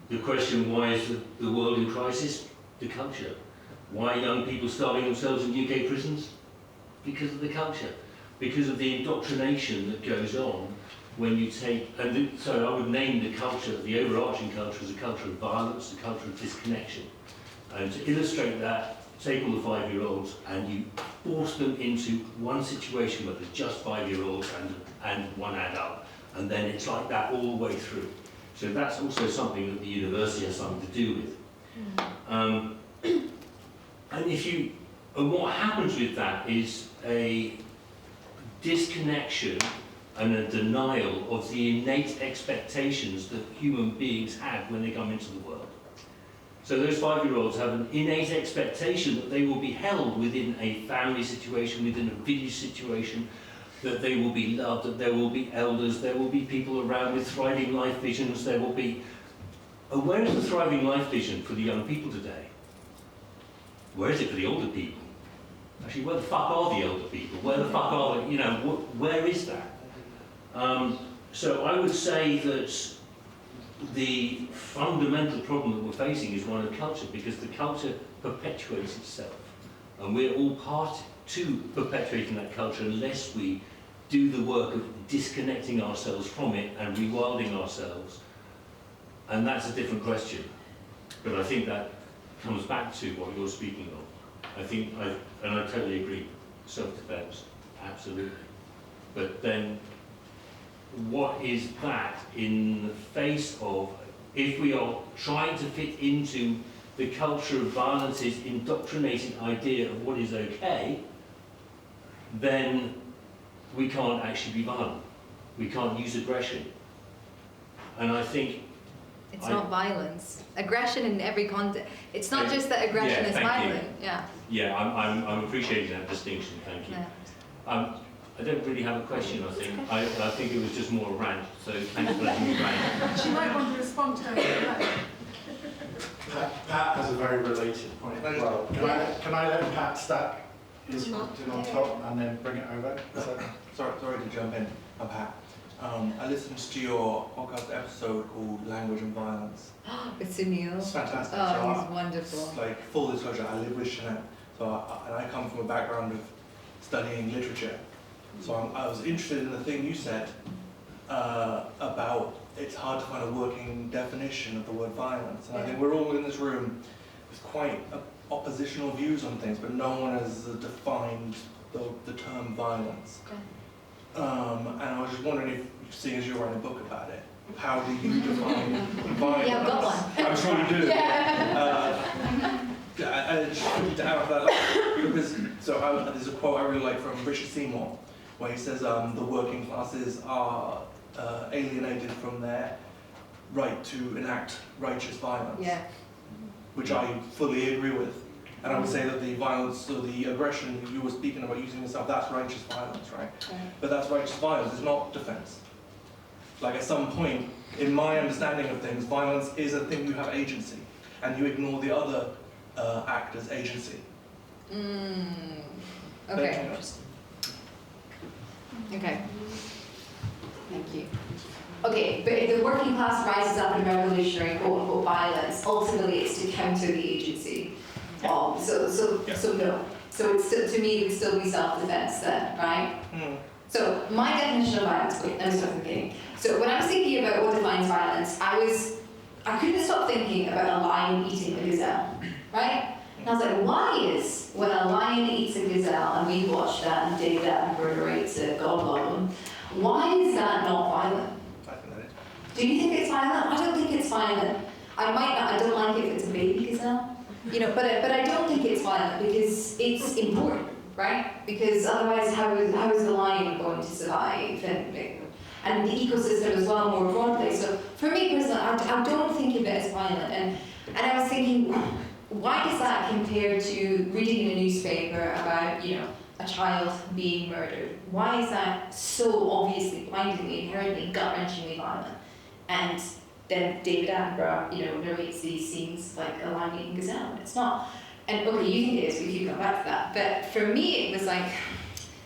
The question, why is the world in crisis? The culture. Why are young people starving themselves in UK prisons? Because of the culture. Because of the indoctrination that goes on when you take, so I would name the culture, the overarching culture, as a culture of violence, a culture of disconnection. And to illustrate that, take all the 5-year-olds and you force them into one situation where there's just 5-year-olds and one adult. And then it's like that all the way through. So that's also something that the university has something to do with. And what happens with that is a disconnection and a denial of the innate expectations that human beings have when they come into the world. So those 5-year-olds have an innate expectation that they will be held within a family situation, within a village situation, that they will be loved, that there will be elders, there will be people around with thriving life visions, there will be... And where is the thriving life vision for the young people today? Where is it for the older people? Actually, where the fuck are the older people? Where the fuck are they, where is that? So I would say that the fundamental problem that we're facing is one of culture, because the culture perpetuates itself. And we're all part to perpetuating that culture unless we do the work of disconnecting ourselves from it and rewilding ourselves. And that's a different question. But I think that comes back to what you're speaking of. And I totally agree, self-defense, absolutely. But then, what is that in the face of, if we are trying to fit into the culture of violence's indoctrinated idea of what is okay, then we can't actually be violent. We can't use aggression. And I think... It's not violence. Aggression in every context. It's not just that aggression is violent. Yeah. Yeah, I'm appreciating that distinction. Thank you. Yeah. I don't really have a question. I think it was just more a rant. So thanks for letting me rant. She might want to respond to her. Pat has a very related point as well. Can I let Pat stack his thing on top and then bring it over? Sorry to jump in. I'm Pat. I listened to your podcast episode called Language and Violence. With Sunil. It's fantastic. Oh, he's wonderful. It's like, full disclosure, I live with Shannon. So I come from a background of studying literature. So I was interested in the thing you said about it's hard to find a working definition of the word violence. And I think we're all in this room with quite oppositional views on things, but no one has defined the term violence. Okay. And I was just wondering if, seeing as you're writing a book about it, how do you define violence? Yeah, I've got one. I'm sure you do. Yeah. I just to add off that, because there's a quote I really like from Richard Seymour, where he says the working classes are alienated from their right to enact righteous violence. Yeah. Which I fully agree with. And I would say that the violence or the aggression you were speaking about using yourself, that's righteous violence, right? But that's righteous violence, it's not defense. Like at some point, in my understanding of things, violence is a thing you have agency, and you ignore the other actor's agency. Okay. Okay. Thank you. Okay, but if the working class rises up in revolutionary quote-unquote violence, ultimately it's to counter the agency. So no. So it's still, to me, it would still be self-defense then, right? So my definition of violence, wait, let me start from the beginning. So when I was thinking about what defines violence, I couldn't stop thinking about a lion eating a gazelle, right? And I was like, why is when a lion eats a gazelle, and we watch that and dig that and murderates it, God love them, why is that not violent? Do you think it's violent? I don't think it's violent. I don't like it if it's a baby gazelle, but I don't think it's violent because it's important, right? Because otherwise, how is the lion going to survive? And the ecosystem as well, more broadly. So for me personally, I don't think of it as violent. And I was thinking, why does that compare to reading in a newspaper about, a a child being murdered? Why is that so obviously, blindingly, inherently, gut-wrenchingly violent? And then David Attenborough, narrates these scenes like a lion-eating gazelle. It's not. And okay, you think it is, we could come back to that. But for me, it was like,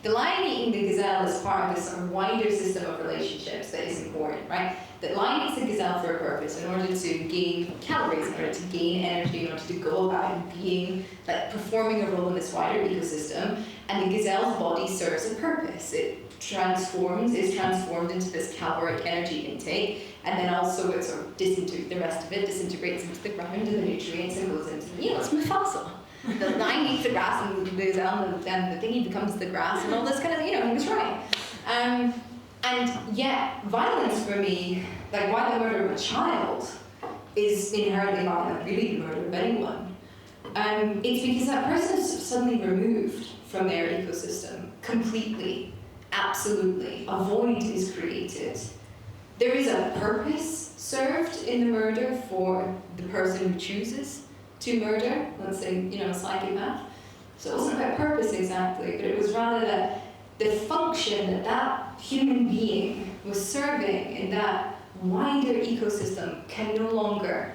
the lion eating the gazelle is part of this sort of wider system of relationships that is important, right? The lion eats the gazelle for a purpose, in order to gain calories, in order to gain energy, in order to go about being, like, performing a role in this wider ecosystem. And the gazelle's body serves a purpose. It is transformed into this caloric energy intake, and then also it sort of the rest of it disintegrates into the ground and the nutrients and goes into, it's Mufasa. The lion eats the grass and the gazelle and the thingy becomes the grass and all this kind of, he was right. And yet, violence for me, like why the murder of a child is inherently violent, really the murder of anyone. It's because that person is suddenly removed from their ecosystem completely, absolutely. A void is created. There is a purpose served in the murder for the person who chooses to murder, let's say, a psychopath. So it wasn't about purpose exactly, but it was rather that the function that human being was serving in that wider ecosystem can no longer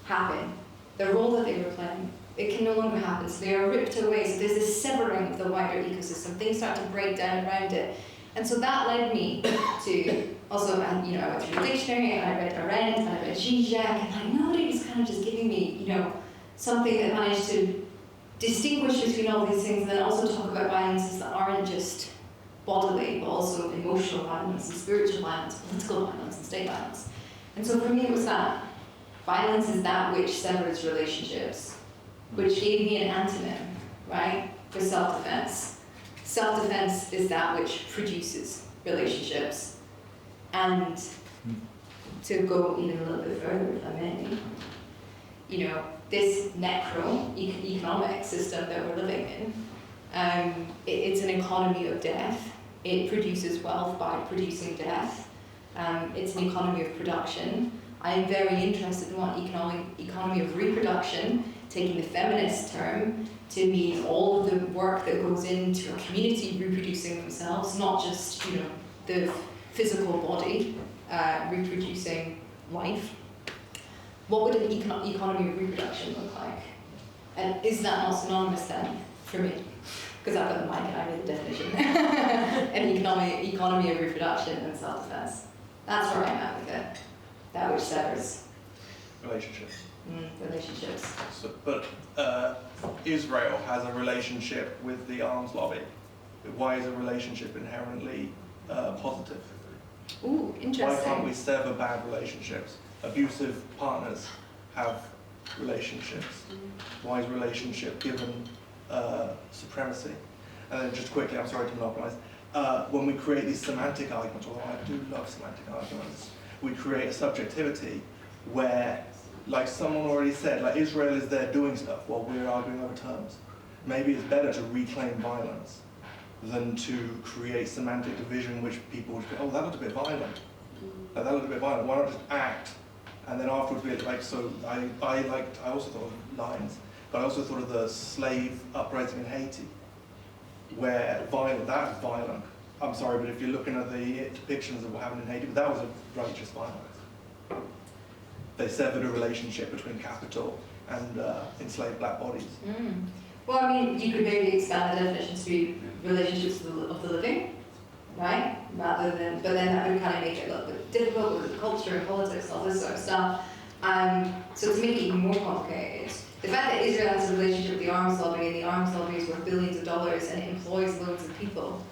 happen. The role that they were playing, it can no longer happen. So they are ripped away. So there's this severing of the wider ecosystem. Things start to break down around it. And so that led me to also, I went through the dictionary and I read Arendt and I read Zizek, and like nobody was kind of just giving me, something that managed to distinguish between all these things, and then also talk about violences that aren't just bodily, but also emotional violence and spiritual violence, political violence and state violence. And so for me it was that. Violence is that which severs relationships, which gave me an antonym, right, for self-defense. Self-defense is that which produces relationships. And to go even a little bit further, if I may, this necro-economic system that we're living in, it's an economy of death. It produces wealth by producing death. It's an economy of production. I am very interested in what economy of reproduction, taking the feminist term, to mean all of the work that goes into a community reproducing themselves, not just the physical body reproducing life. What would an economy of reproduction look like? And is that not synonymous then for me? Because I've got the mic and I read the definition. An economy of reproduction and self-defense. That's where I'm at with it. That which severs. Relationships. Relationships. So, but Israel has a relationship with the arms lobby. Why is a relationship inherently positive? Ooh, interesting. Why can't we sever bad relationships? Abusive partners have relationships. Why is relationship given supremacy? And then just quickly, I'm sorry to monopolize, when we create these semantic arguments, although I do love semantic arguments, we create a subjectivity where, like someone already said, like Israel is there doing stuff while we're arguing over terms. Maybe it's better to reclaim violence than to create semantic division which people would go, oh, that looked a bit violent. Like, that looked a bit violent. Why not just act? And then afterwards be like, so I also thought of lines, but I also thought of the slave uprising in Haiti, where that was violent. I'm sorry, but if you're looking at the depictions of what happened in Haiti, that was a righteous violence. They severed a relationship between capital and enslaved black bodies. Well, I mean, you could maybe expand the definition to be relationships of the living, right? Rather than, but then that would kind of make it a little bit difficult with culture and politics and all this sort of stuff. So to make it even more complicated, the fact that Israel has a relationship with the arms lobby, and the arms lobby is worth billions of dollars and it employs loads of people,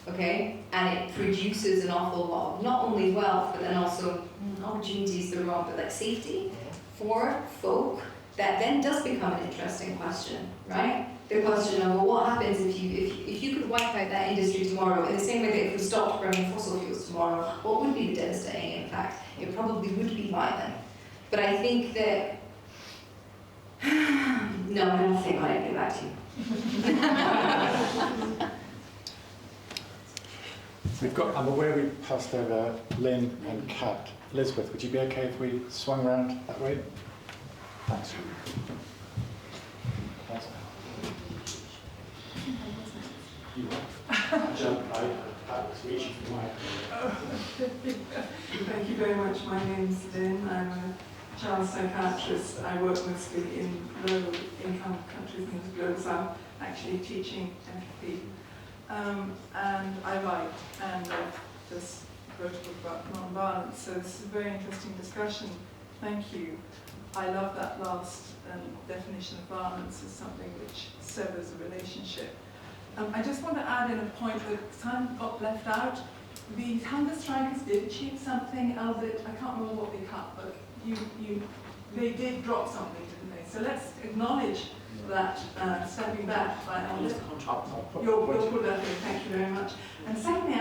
okay? And it produces an awful lot of not only wealth, but then also opportunities, the wrong, but like safety for folk, that then does become an interesting question, right? The question of, well, what happens if you could wipe out that industry tomorrow, in the same way that if we stopped burning fossil fuels tomorrow, what would be the devastating impact? It probably would be violent. But I think that, no, I don't think I'd get back to you. I'm aware we passed over Lynn and Kat. Elizabeth, would you be okay if we swung around that way? Thanks. You That was reaching for my... Thank you very much. My name's Lynn. I'm a child psychiatrist. I work mostly in low-income countries in the Global South, actually teaching empathy. And I write, and I've just wrote a book about non-violence, so this is a very interesting discussion. Thank you. I love that last definition of violence as something which severs a relationship. I just want to add in a point that time got left out. The hunger strikers did achieve something, albeit I can't remember what they cut, but they did drop something, didn't they? So let's acknowledge that, stepping back by you'll put that in, thank you very much. And secondly,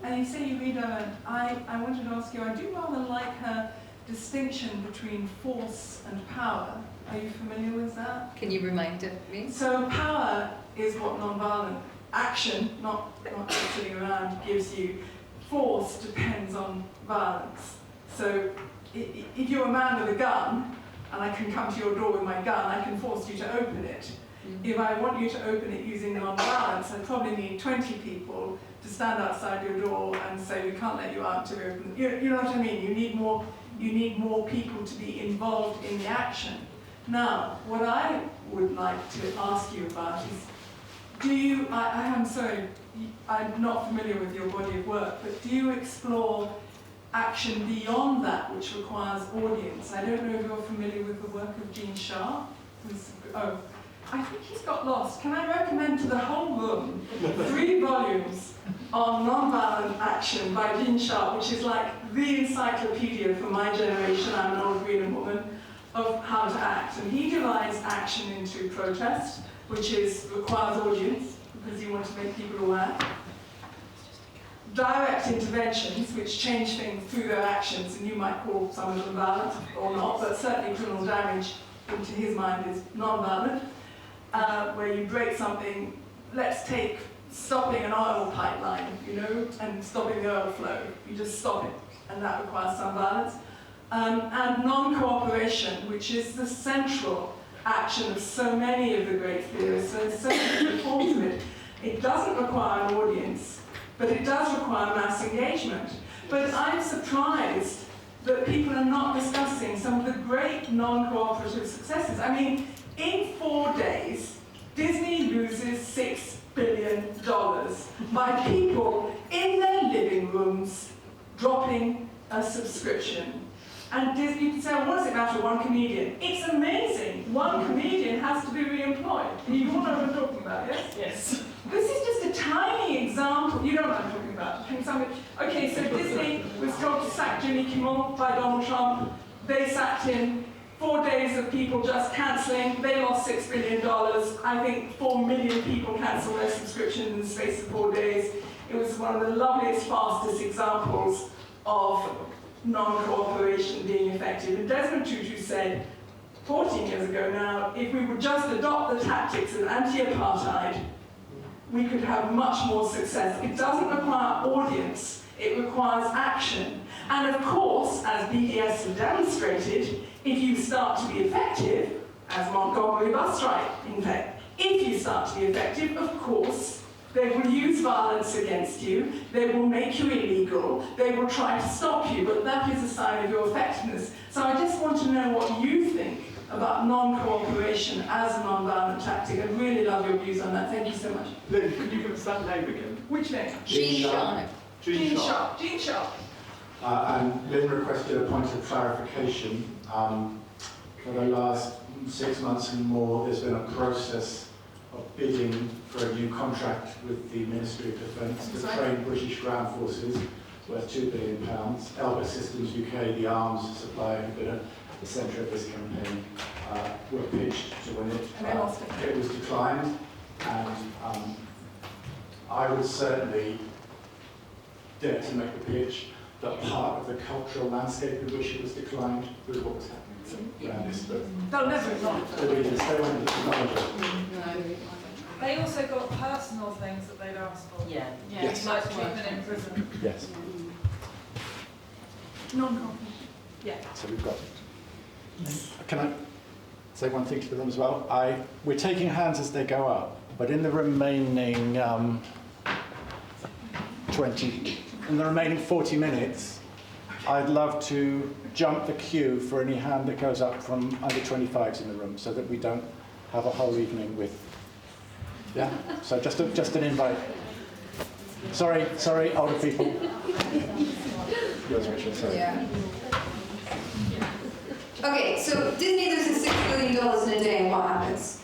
and you say you read her, I wanted to ask you, I do rather like her distinction between force and power. Are you familiar with that? Can you remind me? So power is what non-violent action, not just sitting around, gives you. Force depends on violence. So if you're a man with a gun, and I can come to your door with my gun, I can force you to open it. If I want you to open it using non-violence, I probably need 20 people to stand outside your door and say, we can't let you out until we open it. You know what I mean? You need more people to be involved in the action. Now, what I would like to ask you about is, I'm sorry, I'm not familiar with your body of work, but do you explore action beyond that which requires audience? I don't know if you're familiar with the work of Gene Sharp. I think he's got lost. Can I recommend to the whole room 3 volumes on non-violent action by Gene Sharp, which is like the encyclopedia for my generation, I'm an old Greenham woman, of how to act. And he divides action into protest, which requires audience, because you want to make people aware. Direct interventions, which change things through their actions, and you might call some of them violent or not, but certainly criminal damage, into his mind, is non-violent, where you break something. Let's take stopping an oil pipeline, and stopping the oil flow. You just stop it, and that requires some violence. And non-cooperation, which is the central action of so many of the great theorists. So there's so many forms of it. It doesn't require an audience, but it does require mass engagement. But I'm surprised that people are not discussing some of the great non-cooperative successes. I mean, in 4 days, Disney loses $6 billion by people in their living rooms dropping a subscription. And Disney, you can say, well, what does it matter, one comedian? It's amazing. One comedian has to be re-employed. You all know what I'm talking about, yes? Yes. This is just a tiny example. You know what I'm talking about. Okay, so Disney was told to sack Jimmy Kimmel by Donald Trump. They sacked him. 4 days of people just cancelling. They lost $6 billion. I think 4 million people cancelled their subscription in the space of 4 days. It was one of the loveliest, fastest examples of non-cooperation being effective. And Desmond Tutu said 14 years ago now, if we would just adopt the tactics of anti-apartheid, we could have much more success. It doesn't require audience, it requires action. And of course, as BDS has demonstrated, if you start to be effective, as Montgomery bus strike, in fact, if you start to be effective, of course, they will use violence against you, they will make you illegal, they will try to stop you, but that is a sign of your effectiveness. So I just want to know what you think about non-cooperation as a non-violent tactic. I really love your views on that. Thank you so much. Lynn, could you give us that name again? Which name? Gene Sharp. Gene Sharp. Gene Sharp. And Lynn requested a point of clarification. For the last 6 months and more, there's been a process of bidding for a new contract with the Ministry of Defence to train British ground forces worth £2 billion. Elbit Systems UK, the arms supplier who've been at the centre of this campaign, were pitched to win it. It was declined, and I would certainly dare to make the pitch that part of the cultural landscape in which it was declined was what was happening around this. They'll never acknowledge that. They also got personal things that they'd asked for. Yeah. Yes. Like treatment in prison. Yes. non-cooperation. Yeah. So we've got. Can I say one thing to the room as well? We're taking hands as they go up, but in the remaining in the remaining 40 minutes, I'd love to jump the queue for any hand that goes up from under 25s in the room, so that we don't have a whole evening with, yeah? So just an invite. Sorry, older people. Yours, Rachel, sorry. Yeah. Okay, so Disney loses $6 billion in a day, and what happens?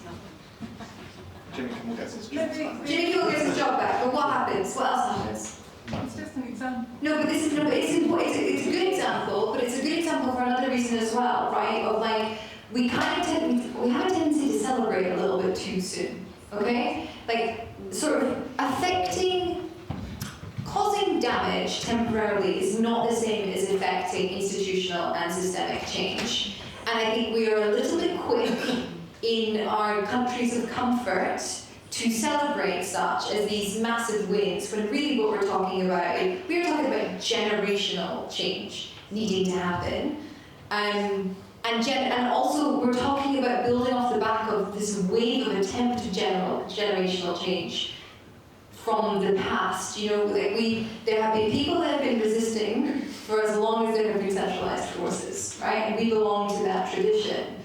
Jimmy Kimmel gets his Maybe, Jimmy Kimmel gets his job back, but what happens? What else happens? it's just an example. No, but this is no, but it's important. It's a good example, but it's a good example for another reason as well, right? Of like we have a tendency to celebrate a little bit too soon, okay? Like sort of causing damage temporarily is not the same as affecting institutional and systemic change. And I think we are a little bit quick in our countries of comfort to celebrate such as these massive wins, when really what we're talking about generational change needing to happen. And also we're talking about building off the back of this wave of attempted generational change from the past. You know, like there have been people that have been resisting for as long as there have been centralized forces, right? And we belong to that tradition.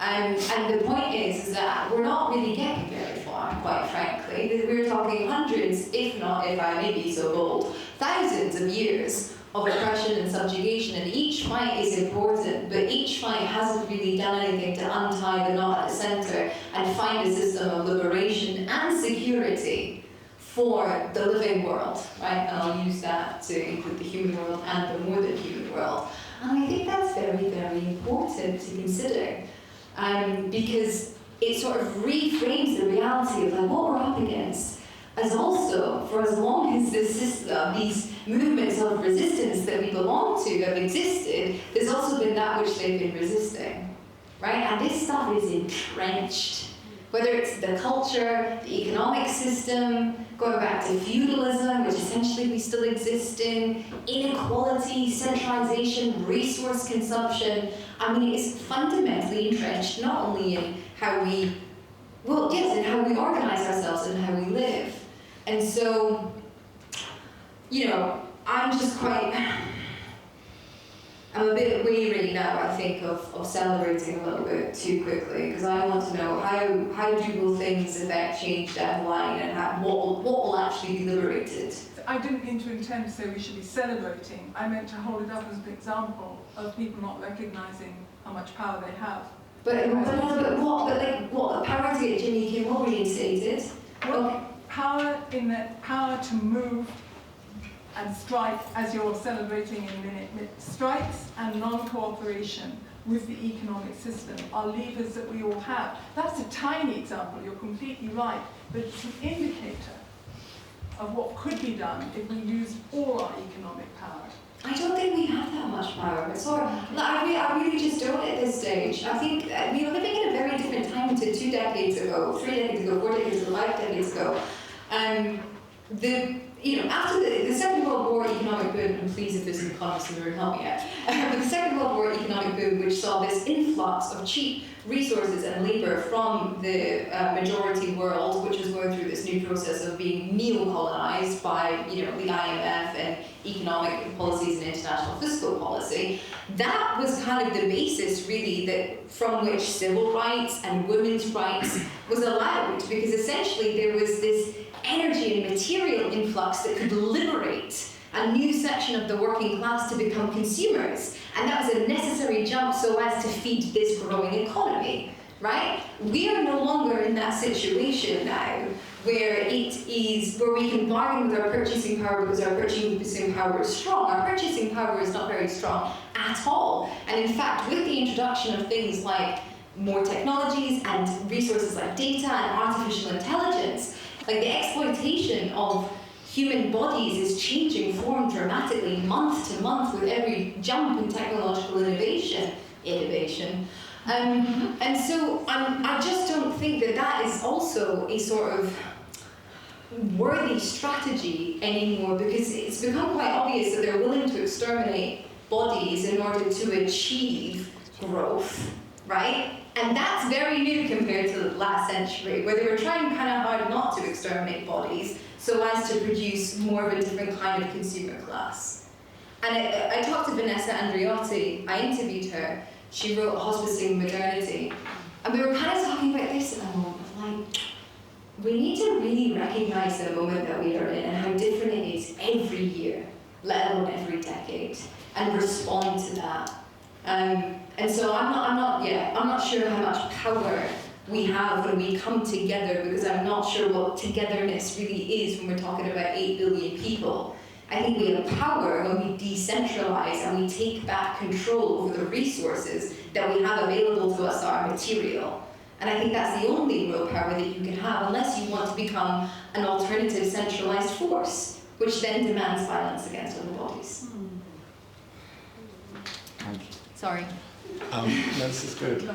And the point is that we're not really getting very far, quite frankly. We're talking hundreds, if I may be so bold, thousands of years of oppression and subjugation, and each fight is important, but each fight hasn't really done anything to untie the knot at the center and find a system of liberation and security for the living world, right? And I'll use that to include the human world and the more than human world. And I think that's very, very important to consider. Because it sort of reframes the reality of like what we're up against as also, for as long as this system, these movements of resistance that we belong to have existed, there's also been that which they've been resisting, right? And this stuff is entrenched. Whether it's the culture, the economic system, going back to feudalism, which essentially we still exist in, inequality, centralization, resource consumption. I mean, it's fundamentally entrenched not only in how we, in how we organize ourselves and how we live. And so, you know, I'm a bit weary now, I think, of celebrating a little bit too quickly, because I want to know how will things affect change down the line, and what will actually be liberated. I didn't mean to intend to say we should be celebrating. I meant to hold it up as an example of people not recognizing how much power they have. But what power to get Jimmy Kimmel reinstated? Well, power to move and strike, as you're celebrating in a minute. Strikes and non-cooperation with the economic system are levers that we all have. That's a tiny example, you're completely right, but it's an indicator of what could be done if we used all our economic power. I don't think we have that much power. It's hard. I really just don't at this stage. I think we are living in a very different time to 2 decades ago, 3 decades ago, 4 decades ago, 5 decades ago. After the Second World War economic boom, and please, if there's an economist in the room, help me out. The Second World War economic boom, which saw this influx of cheap resources and labor from the majority world, which was going through this new process of being neo-colonized by, the IMF and economic policies and international fiscal policy. That was kind of the basis, really, from which civil rights and women's rights was allowed, because essentially there was this energy and material influx that could liberate a new section of the working class to become consumers. And that was a necessary jump so as to feed this growing economy, right? We are no longer in that situation now where we can bargain with our purchasing power because our purchasing power is strong. Our purchasing power is not very strong at all. And in fact, with the introduction of things like more technologies and resources like data and artificial intelligence, like the exploitation of human bodies is changing form dramatically month to month with every jump in technological innovation. And so I just don't think that is also a sort of worthy strategy anymore, because it's become quite obvious that they're willing to exterminate bodies in order to achieve growth, right? And that's very new compared to the last century, where they were trying kind of hard not to exterminate bodies so as to produce more of a different kind of consumer class. And I talked to Vanessa Andreotti, I interviewed her. She wrote Hospicing Modernity. And we were kind of talking about this at the moment, like, we need to really recognize the moment that we are in and how different it is every year, let alone every decade, and respond to that. And so I'm not sure how much power we have when we come together, because I'm not sure what togetherness really is when we're talking about 8 billion people. I think we have power when we decentralize and we take back control over the resources that we have available to us, our material. And I think that's the only real power that you can have, unless you want to become an alternative centralized force, which then demands violence against other bodies. Thank you. Sorry. No, this is good.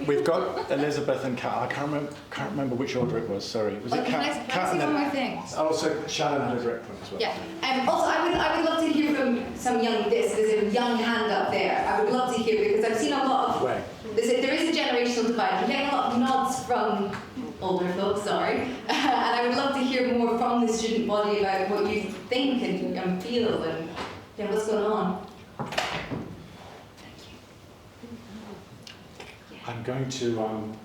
We've got Elizabeth and Kat. I can't remember which order it was. Sorry. Was it Kat? Can I say one more thing? Also, Shannon had a direct point as well. Yeah. Also, I would love to hear from some young. There's a young hand up there. I would love to hear, because I've seen a lot of. Where? There is a generational divide. I'm getting a lot of nods from older folks. Sorry, and I would love to hear more from the student body about what you think and feel and what's going on. I'm going to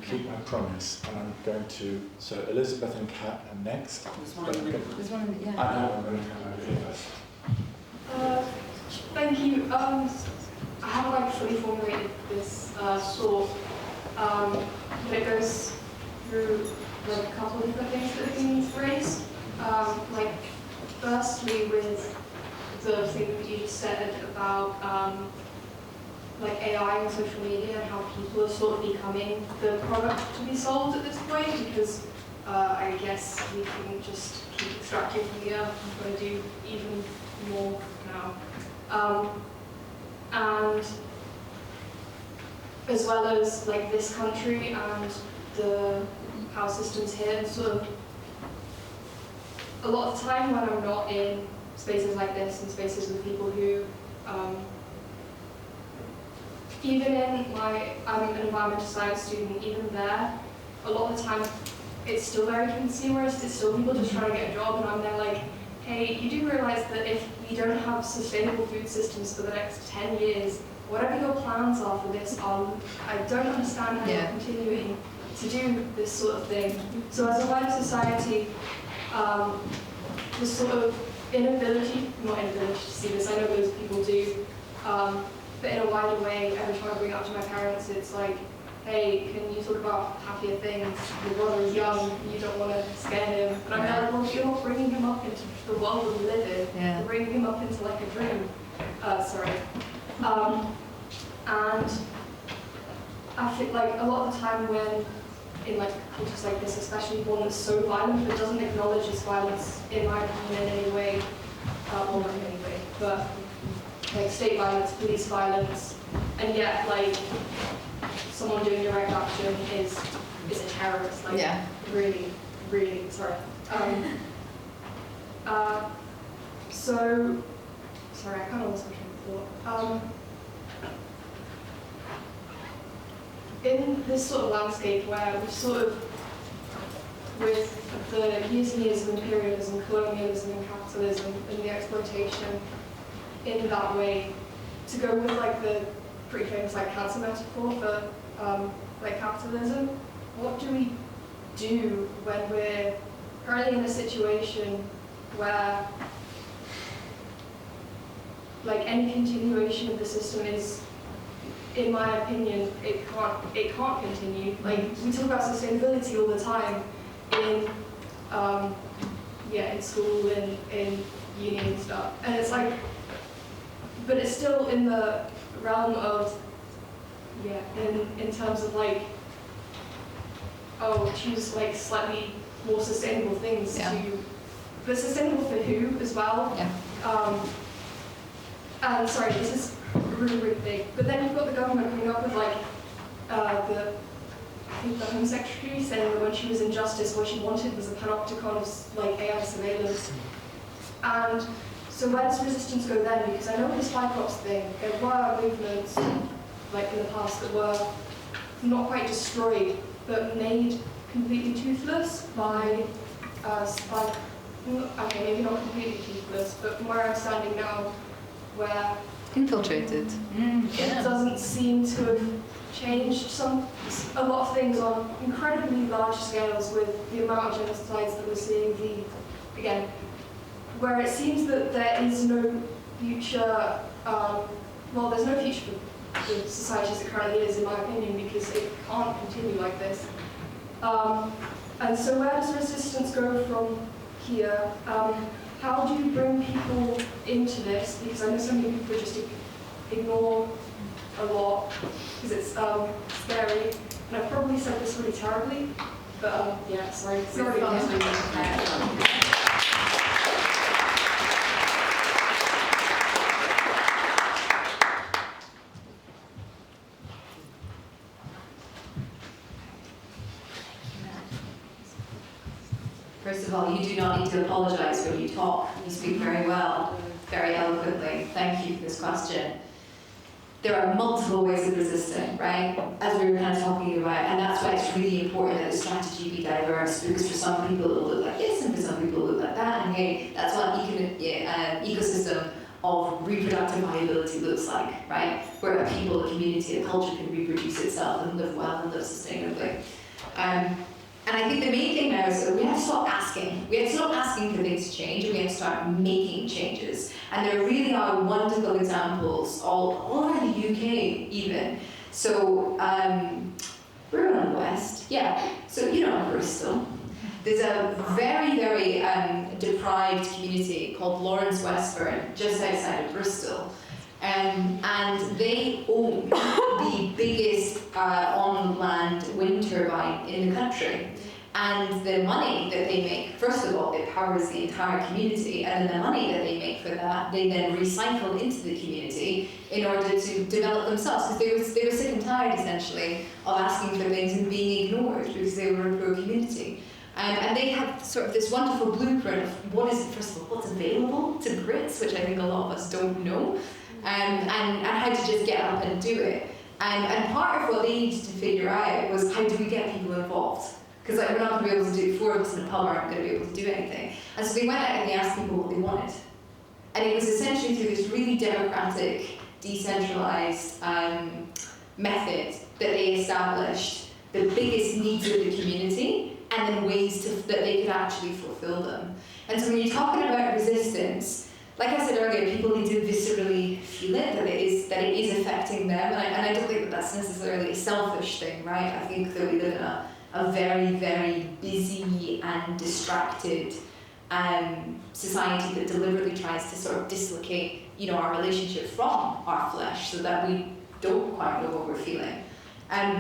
keep my promise, and I'm going to. So Elizabeth and Kat are next. There's one in the, yeah. I know. I'm going to come over here first. Thank you. I haven't fully formulated this thought, but it goes through a couple of different things that have been raised. Firstly, with the thing that you said about AI and social media and how people are sort of becoming the product to be sold at this point, because I guess we can just keep extracting from the earth. I'm going to do even more now. And as well as this country and the power systems here, sort of a lot of the time when I'm not in spaces like this and spaces with people who even in I'm an environmental science student, even there, a lot of the time it's still very consumerist, it's still people just trying to get a job, and I'm there like, hey, you do realize that if we don't have sustainable food systems for the next 10 years, whatever your plans are for this, I don't understand how you're continuing to do this sort of thing. So as a wider society, the sort of not inability to see this, I know those people do, but in a wider way, every time I bring it up to my parents, it's like, hey, can you talk about happier things? Your brother is young, you don't want to scare him. But I'm like, well, you're not bringing him up into the world that we live in. You're bringing him up into a dream. And I feel like a lot of the time when, in cultures like this, especially one that's so violent but doesn't acknowledge its violence, in my opinion, in any way, well, not in any way, but state violence, police violence, and yet someone doing direct action is a terrorist. Really, really, sorry. So, sorry, I kind of lost my train of thought. In this sort of landscape where we sort of, with the years and years of imperialism, colonialism, and capitalism, and the exploitation, in that way, to go with the pretty famous cancer metaphor for capitalism, what do we do when we're currently in a situation where any continuation of the system is, in my opinion, it can't continue. We talk about sustainability all the time in school and in uni and stuff, and it's but it's still in the realm of in terms of choose slightly more sustainable things but sustainable for who as well. And sorry, this is really, really big. But then you've got the government coming up with I think the Home Secretary saying that when she was in Justice, what she wanted was a panopticon of AI surveillance. And so where does resistance go then? Because I know with the spy cops thing, there were movements in the past that were not quite destroyed, but made completely toothless by, okay, maybe not completely toothless, but from where I'm standing now, where Infiltrated. it doesn't seem to have changed a lot of things on incredibly large scales with the amount of genocides that we're seeing, where it seems that there is no future, there's no future for the society as it currently is, in my opinion, because it can't continue like this. And so where does resistance go from here? How do you bring people into this? Because I know so many people just ignore a lot because it's scary. And I've probably said this really terribly, but yeah, sorry. Sorry. First of all, you do not need to apologise when you talk. You speak very well, very eloquently. Thank you for this question. There are multiple ways of resisting, right? As we were kind of talking about, and that's why it's really important that the strategy be diverse, because for some people it'll look like this, and for some people it'll look like that, and hey, that's what ecosystem of reproductive viability looks like, right? Where a people, a community, a culture can reproduce itself and live well and live sustainably. And I think the main thing now is that we have to stop asking. We have to stop asking for things to change, and we have to start making changes. And there really are wonderful examples all over the UK even. So we're in the West, yeah. So you know Bristol. There's a very, very deprived community called Lawrence Westburn, just outside of Bristol. And they own the biggest on-land wind turbine in the country. And the money that they make, first of all, it powers the entire community, and then the money that they make for that, they then recycle into the community in order to develop themselves. Because they were sick and tired, essentially, of asking for things and being ignored because they were a poor community. And they have sort of this wonderful blueprint of what is, first of all, what's available to Brits, which I think a lot of us don't know. And how to just get up and do it. And part of what they needed to figure out was how do we get people involved? Because we're not going to be able to do, 4 of us in a pub aren't going to be able to do anything. And so they went out and they asked people what they wanted. And it was essentially through this really democratic, decentralized method that they established the biggest needs of the community and then ways that they could actually fulfill them. And so when you're talking about resistance, like I said earlier, people need to viscerally feel it, that it is affecting them, and I don't think that that's necessarily a selfish thing, right? I think that we live in a very, very busy and distracted society that deliberately tries to sort of dislocate, our relationship from our flesh so that we don't quite know what we're feeling.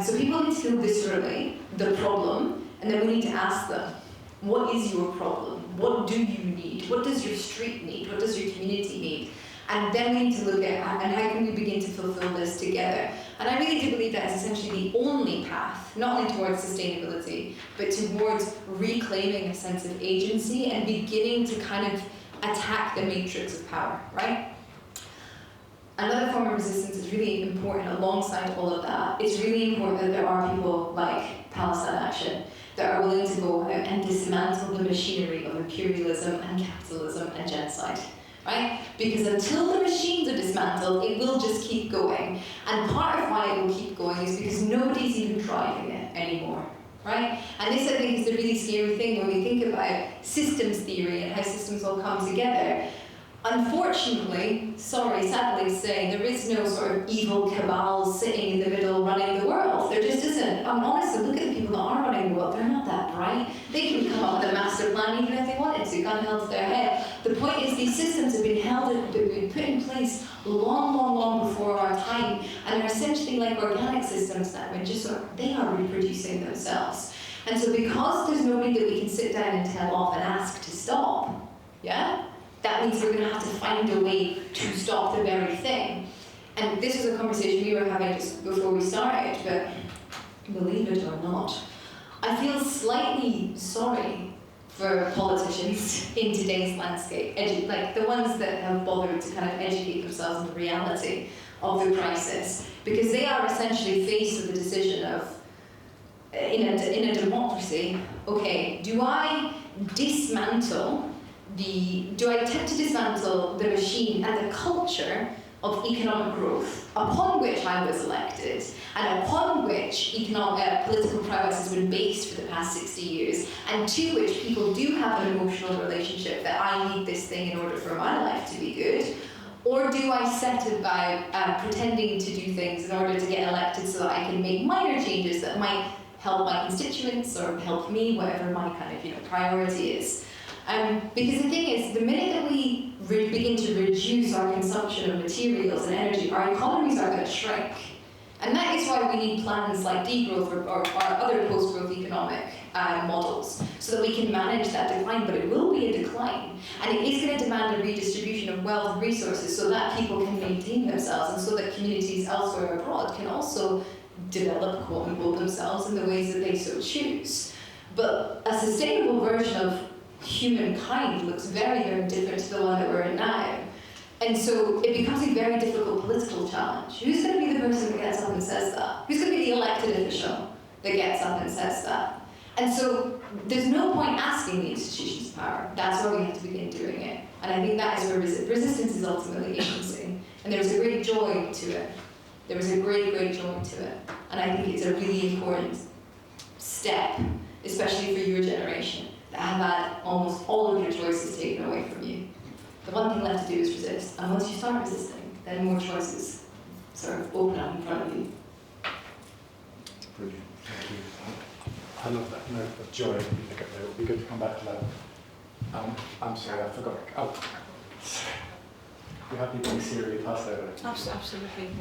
So people need to feel viscerally the problem, and then we need to ask them, what is your problem? What do you need? What does your street need? What does your community need? And then we need to look at and how can we begin to fulfill this together. And I really do believe that is essentially the only path, not only towards sustainability, but towards reclaiming a sense of agency and beginning to kind of attack the matrix of power, right? Another form of resistance is really important alongside all of that. It's really important that there are people like Palestine Action that are willing to go out and dismantle the machinery of imperialism and capitalism and genocide, right? Because until the machines are dismantled, it will just keep going. And part of why it will keep going is because nobody's even driving it anymore, right? And this, I think, is the really scary thing when we think about systems theory and how systems all come together. Unfortunately, sadly to say, there is no sort of evil cabal sitting in the middle running the world. There just isn't. I'm honest, look at the people that are running the world. They're not that bright. They can come up with a master plan even if they wanted to, gun held to their head. The point is these systems have been put in place long before our time, and they're essentially like organic systems now, and just sort of, they are reproducing themselves. And so because there's nobody that we can sit down and tell off and ask to stop, yeah? That means we're going to have to find a way to stop the very thing. And this was a conversation we were having just before we started, but believe it or not, I feel slightly sorry for politicians in today's landscape, like the ones that have bothered to kind of educate themselves on the reality of the crisis, because they are essentially faced with the decision of, in a democracy, okay, do I attempt to dismantle the machine and the culture of economic growth upon which I was elected and upon which political prowess has been based for the past 60 years, and to which people do have an emotional relationship that I need this thing in order for my life to be good? Or do I set about pretending to do things in order to get elected so that I can make minor changes that might help my constituents or help me, whatever my kind of priority is? Because the thing is, the minute that we begin to reduce our consumption of materials and energy, our economies are going to shrink. And that is why we need plans like degrowth or other post-growth economic models, so that we can manage that decline, but it will be a decline. And it is going to demand a redistribution of wealth and resources so that people can maintain themselves and so that communities elsewhere abroad can also develop, quote-unquote, themselves in the ways that they so choose. But a sustainable version of humankind looks very, very different to the one that we're in now. And so it becomes a very difficult political challenge. Who's going to be the person that gets up and says that? Who's going to be the elected official that gets up and says that? And so there's no point asking the institutions of power. That's where we have to begin doing it. And I think that is where resistance is ultimately agency. And there's a great joy to it. There was a great, great joy to it. And I think it's a really important step, especially for your generation, that have had almost all of your choices taken away from you. The one thing left to do is resist. And once you start resisting, then more choices sort of open up in front of you. Brilliant, thank you. I love that note of joy that you pick up there. It would be good to come back to that. I'm sorry, I forgot. Oh, you happy being serially passed over? Absolutely, 100%.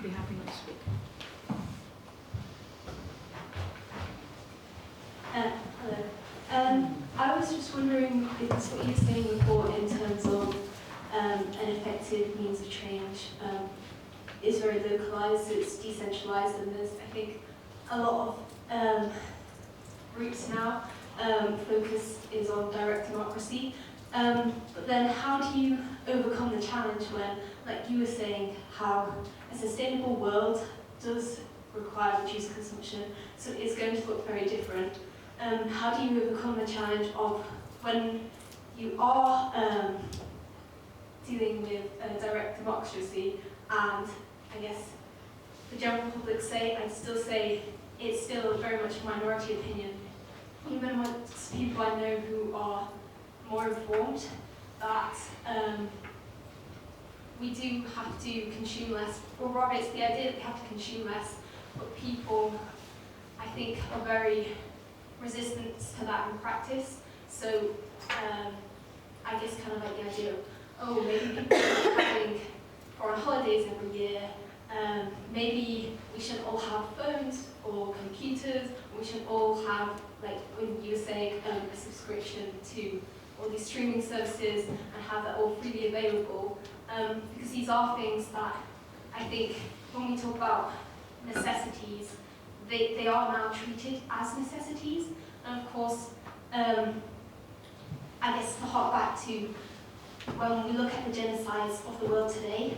Be happy to speak. Hello. I was just wondering, because what you were saying before in terms of an effective means of change is very localised, it's decentralised, and there's, I think, a lot of groups now focus is on direct democracy. But then how do you overcome the challenge when, like you were saying, how a sustainable world does require reduced consumption, so it's going to look very different. How do you overcome the challenge of when you are dealing with a direct democracy, and I guess the general public say, I'd still say it's still very much a minority opinion, even amongst people I know who are more informed, that we do have to consume less, or rather it's the idea that we have to consume less, but people, I think, are very resistant to that in practice. So I guess kind of like the idea of, oh, maybe people are traveling foreign holidays every year, maybe we shouldn't all have phones or computers, we shouldn't all have, like when you were saying, a subscription to all these streaming services and have that all freely available, because these are things that I think when we talk about necessities, they are now treated as necessities. And of course, I guess to hark back to when we look at the genocides of the world today,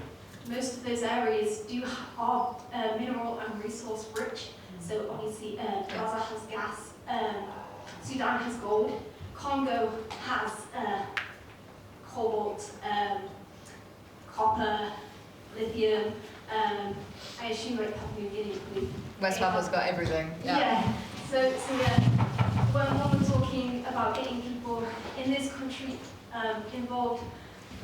most of those areas are mineral and resource rich. So obviously Gaza has gas, Sudan has gold, Congo has cobalt, copper, lithium, I assume like Papua New Guinea probably. West Papua's got everything. Yeah. So yeah, when we're talking about getting people in this country involved,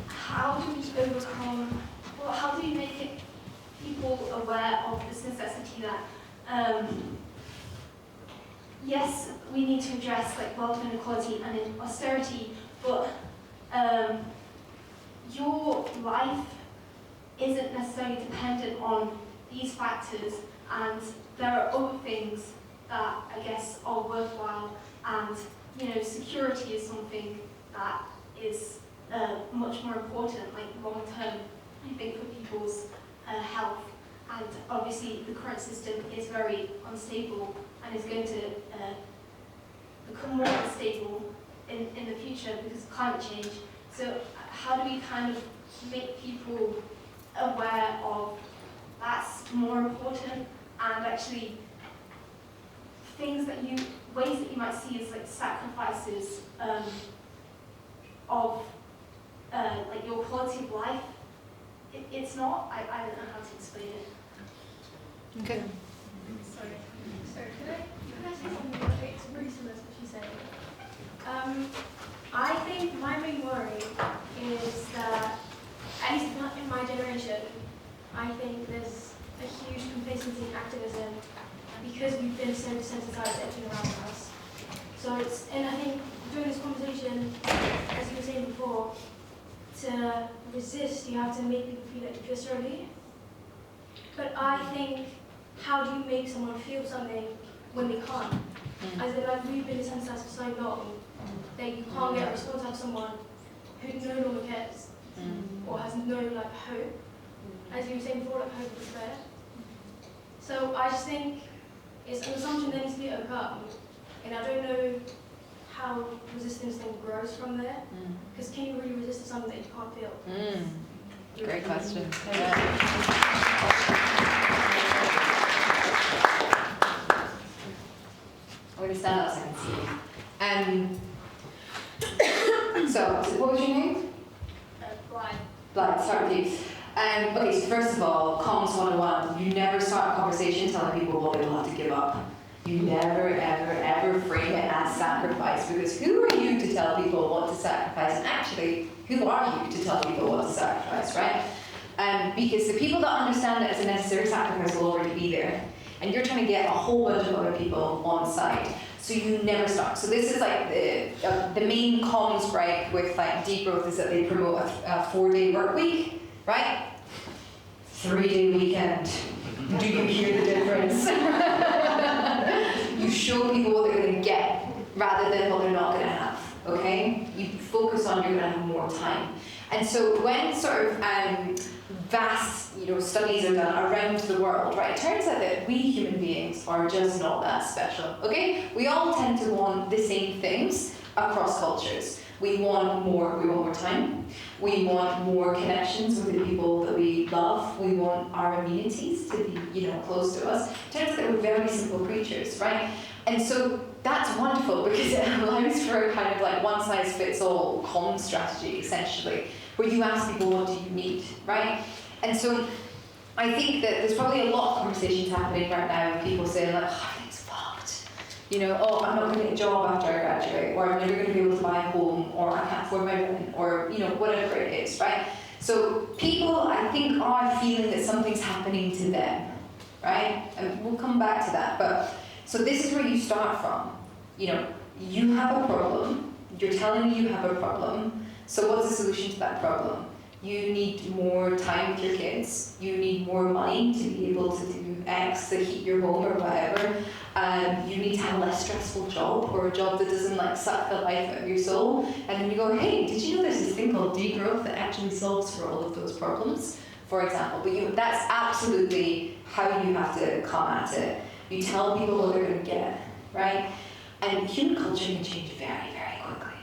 how do we overcome, well, how do we make it people aware of this necessity that, yes, we need to address like wealth inequality and austerity, but your life isn't necessarily dependent on these factors, and there are other things that I guess are worthwhile, and security is something that is much more important, like long term, I think, for people's health. And obviously the current system is very unstable and is going to become more unstable in the future because of climate change. So how do we kind of make people aware of that's more important, and actually ways that you might see as like sacrifices of like your quality of life. It's not. I don't know how to explain it. Okay. Sorry, can I say something? It's really similar to what she's saying. I think my main worry is that, at least in my generation, I think there's a huge complacency in activism because we've been so desensitized to everything around us. So and I think during this conversation, as you were saying before, to resist, you have to make people feel it viscerally. But I think, how do you make someone feel something when they can't? As in, like, we've been desensitized for so long that you can't get a response out of someone who no longer cares or has no like hope. As you were saying before, like hope and despair. So I just think it's an assumption that needs to be overcome, and I don't know how resistance then grows from there. Because can you really resist something that you can't feel? Great question. I'm going to stand up so I can see you. So, what was your name? Blythe. Blythe, start with you. Okay, so first of all, comms 101. You never start a conversation telling people what they will have to give up. You never, ever, ever frame it as sacrifice, because who are you to tell people what to sacrifice? And actually, who are you to tell people what to sacrifice, right? Because the people that understand that it's a necessary sacrifice will already be there. And you're trying to get a whole bunch of other people on side. So you never start. So this is like the main comms gripe with like degrowth is that they promote a 4-day work week, right? 3-day weekend. Do you hear the difference? You show people what they're going to get rather than what they're not going to have, okay? You focus on you're going to have more time. And so when sort of vast studies are done around the world, right, it turns out that we human beings are just not that special, okay? We all tend to want the same things across cultures. We want more time. We want more connections with the people that we love. We want our amenities to be, close to us. It turns out that we're very simple creatures, right? And so that's wonderful because it allows for a kind of like one-size-fits-all comm strategy, essentially, where you ask people, what do you need, right? And so I think that there's probably a lot of conversations happening right now with people saying like, oh, everything's fucked. Oh, I'm not going to get a job after I graduate, or I'm never going to be able to buy a home, or I can't afford my rent, or whatever it is, right? So people, I think, are feeling that something's happening to them, right? And we'll come back to that. But so this is where you start from. You have a problem. You're telling me you have a problem. So what's the solution to that problem? You need more time with your kids. You need more money to be able to do X to heat your home or whatever. You need to have a less stressful job, or a job that doesn't suck the life out of your soul. And then you go, hey, did you know there's this thing called degrowth that actually solves for all of those problems, for example? But that's absolutely how you have to come at it. You tell people what they're going to get, right? And human culture can change very, very quickly.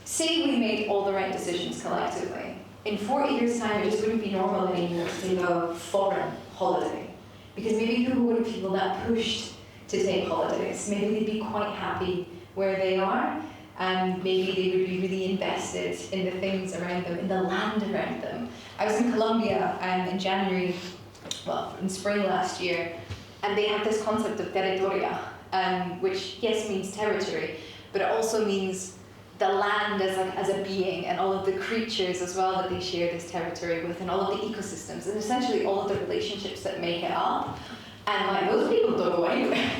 Say we made all the right decisions collectively. In 40 years' time, it just wouldn't be normal anymore to take a foreign holiday. Because maybe people wouldn't feel that pushed to take holidays. Maybe they'd be quite happy where they are, and maybe they would be really invested in the things around them, in the land around them. I was in Colombia in in spring last year, and they have this concept of territoria, which, yes, means territory, but it also means the land as a being, and all of the creatures as well that they share this territory with, and all of the ecosystems, and essentially all of the relationships that make it up. And those people don't go anywhere.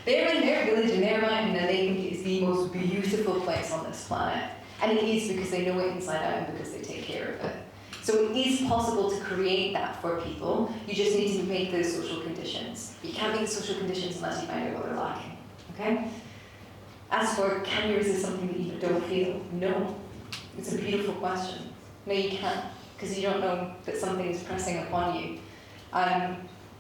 They're in their village, in their mountain, and they think it's the most beautiful place on this planet. And it is because they know it inside out and because they take care of it. So it is possible to create that for people. You just need to make those social conditions. You can't make the social conditions unless you find out what they're lacking. Okay? As for, can you resist something that you don't feel? No. It's a beautiful question. No, you can't, because you don't know that something is pressing upon you.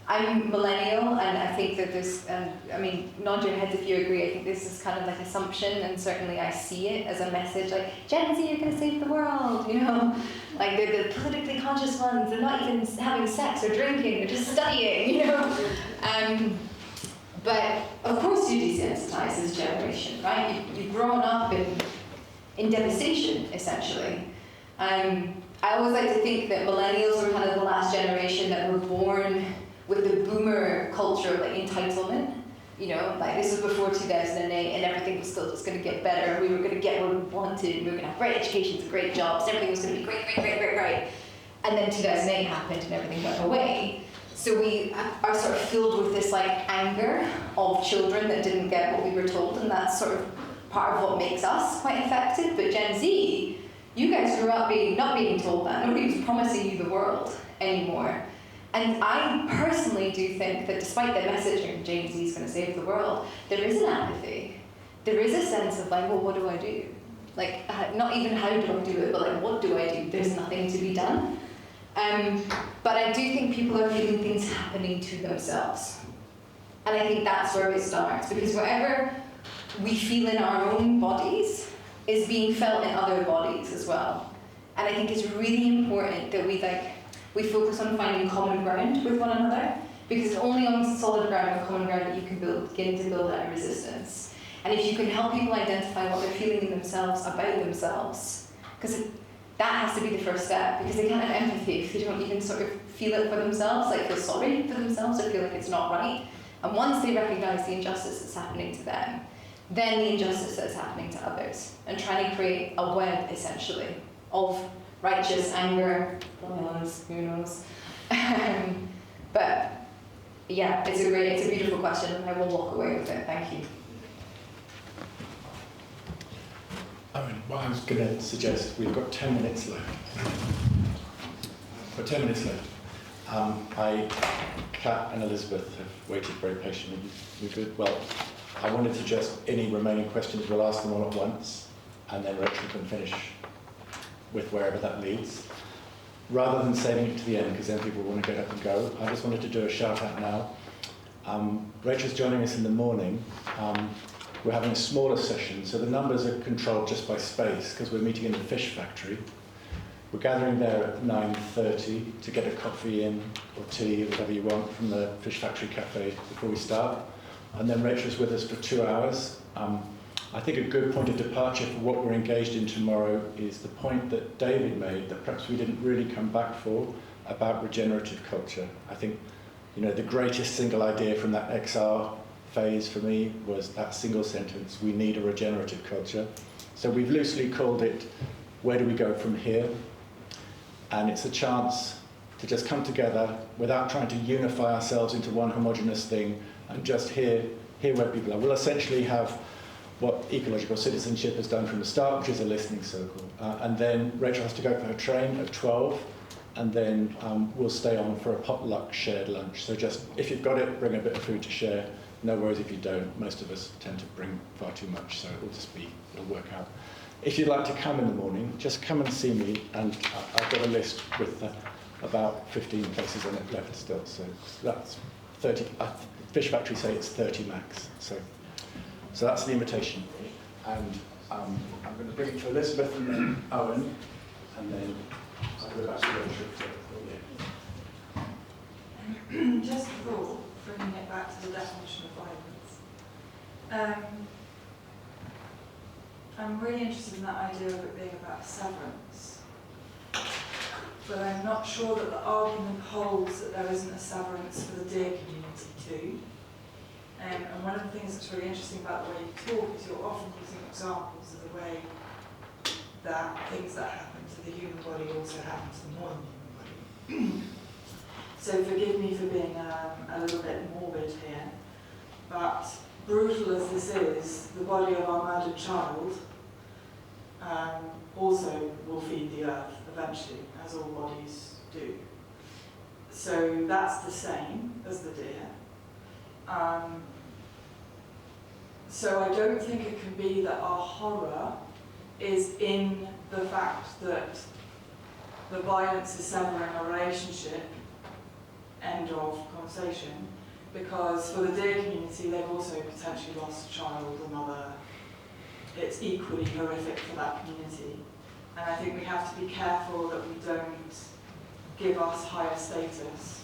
I'm millennial, and I think that this, I mean, nod your heads if you agree, I think this is kind of like assumption, and certainly I see it as a message like, Gen Z, you're going to save the world, you know? Like, they're the politically conscious ones, they're not even having sex or drinking, they're just studying, you know? But of course you desensitize this generation, right? You've grown up in devastation, essentially. I always like to think that millennials were kind of the last generation that were born with the boomer culture of like entitlement. You know, like this was before 2008 and everything was still just going to get better. We were going to get what we wanted. We were going to have great educations, great jobs. Everything was going to be great. And then 2008 happened and everything went away. So we are sort of filled with this like anger of children that didn't get what we were told, and that's sort of part of what makes us quite affected. But Gen Z, you guys grew up not being told that. Nobody was promising you the world anymore. And I personally do think that despite the messaging, Gen Z is going to save the world, there is an apathy. There is a sense of like, well, what do I do? Like, not even how do I do it, but like, what do I do? There's nothing to be done. But I do think people are feeling things happening to themselves. And I think that's where it starts, because whatever we feel in our own bodies is being felt in other bodies as well. And I think it's really important that we focus on finding common ground with one another, because it's only on solid ground and common ground that you can begin to build that resistance. And if you can help people identify what they're feeling in themselves about themselves, because that has to be the first step, because they can't have empathy if they don't even sort of feel it for themselves, like feel sorry for themselves or feel like it's not right. And once they recognize the injustice that's happening to them, then the injustice that's happening to others, and trying to create a web, essentially, of righteous anger, violence, who knows. But yeah, it's a beautiful question, and I will walk away with it. Thank you. What I was going to suggest, we've got 10 minutes left. Kat and Elizabeth have waited very patiently. We're good. Well, I wanted to suggest any remaining questions, we'll ask them all at once, and then Rachel can finish with wherever that leads. Rather than saving it to the end, because then people want to get up and go, I just wanted to do a shout out now. Rachel's joining us in the morning. We're having a smaller session, so the numbers are controlled just by space, because we're meeting in the fish factory. We're gathering there at 9:30 to get a coffee in, or tea, or whatever you want, from the fish factory cafe before we start. And then Rachel's with us for 2 hours. I think a good point of departure for what we're engaged in tomorrow is the point that David made, that perhaps we didn't really come back for, about regenerative culture. I think, the greatest single idea from that XR phase for me was that single sentence, we need a regenerative culture. So we've loosely called it, where do we go from here? And it's a chance to just come together without trying to unify ourselves into one homogenous thing, and just hear where people are. We'll essentially have what ecological citizenship has done from the start, which is a listening circle. And then Rachel has to go for her train at 12, and then we'll stay on for a potluck shared lunch. So just, if you've got it, bring a bit of food to share. No worries if you don't. Most of us tend to bring far too much, so it'll work out. If you'd like to come in the morning, just come and see me, and I've got a list with about 15 places on it left still. So that's 30. Fish Factory say it's 30 max. So that's the invitation. And I'm going to bring it to Elizabeth and then Owen, and then I'll go back to Rachel. Just a thought, bringing it back to the definition of violence. I'm really interested in that idea of it being about severance. But I'm not sure that the argument holds that there isn't a severance for the deer community too. And one of the things that's really interesting about the way you talk is you're often using examples of the way that things that happen to the human body also happen to the non-human body. So forgive me for being a little bit morbid here, but brutal as this is, the body of our murdered child also will feed the earth eventually, as all bodies do. So that's the same as the deer. So I don't think it can be that our horror is in the fact that the violence is severing a relationship end of conversation, because for the deer community, they've also potentially lost a child, a mother. It's equally horrific for that community. And I think we have to be careful that we don't give us higher status.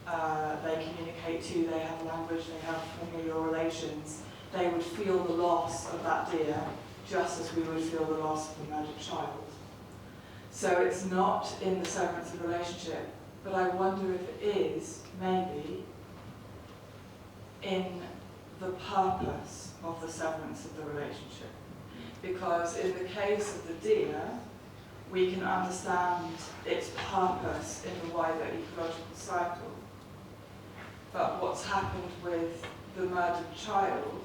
They communicate too, they have language, they have familial relations. They would feel the loss of that deer just as we would feel the loss of a murdered child. So it's not in the severance of relationship, but I wonder if it is, maybe, in the purpose of the severance of the relationship. Because in the case of the deer, we can understand its purpose in the wider ecological cycle. But what's happened with the murdered child,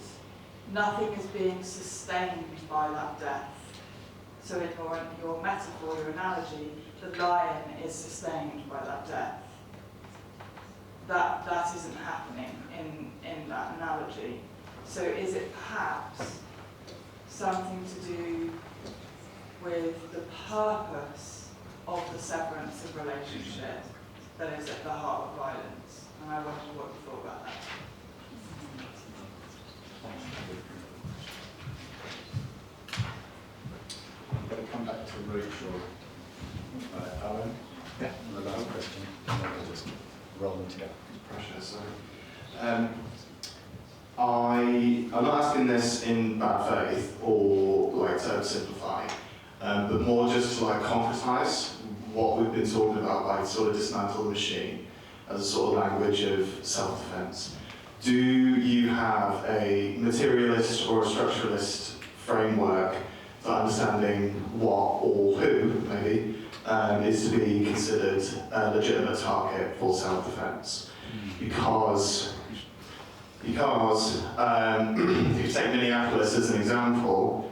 nothing is being sustained by that death. So in your metaphor, your analogy, the lion is sustained by that death. That isn't happening in that analogy. So is it perhaps something to do with the purpose of the severance of relationship that is at the heart of violence? And I wondered what you thought about that. I'm going to come back to Rachel. Alan? Yeah. The last question, and then we'll just roll them together. Pressure, sorry. I'm not asking this in bad faith or like to oversimplify, but more just to like concretize what we've been talking about, like sort of dismantle the machine as a sort of language of self-defense. Do you have a materialist or a structuralist framework for understanding what or who, maybe, is to be considered a legitimate target for self-defense? Because if you take Minneapolis as an example,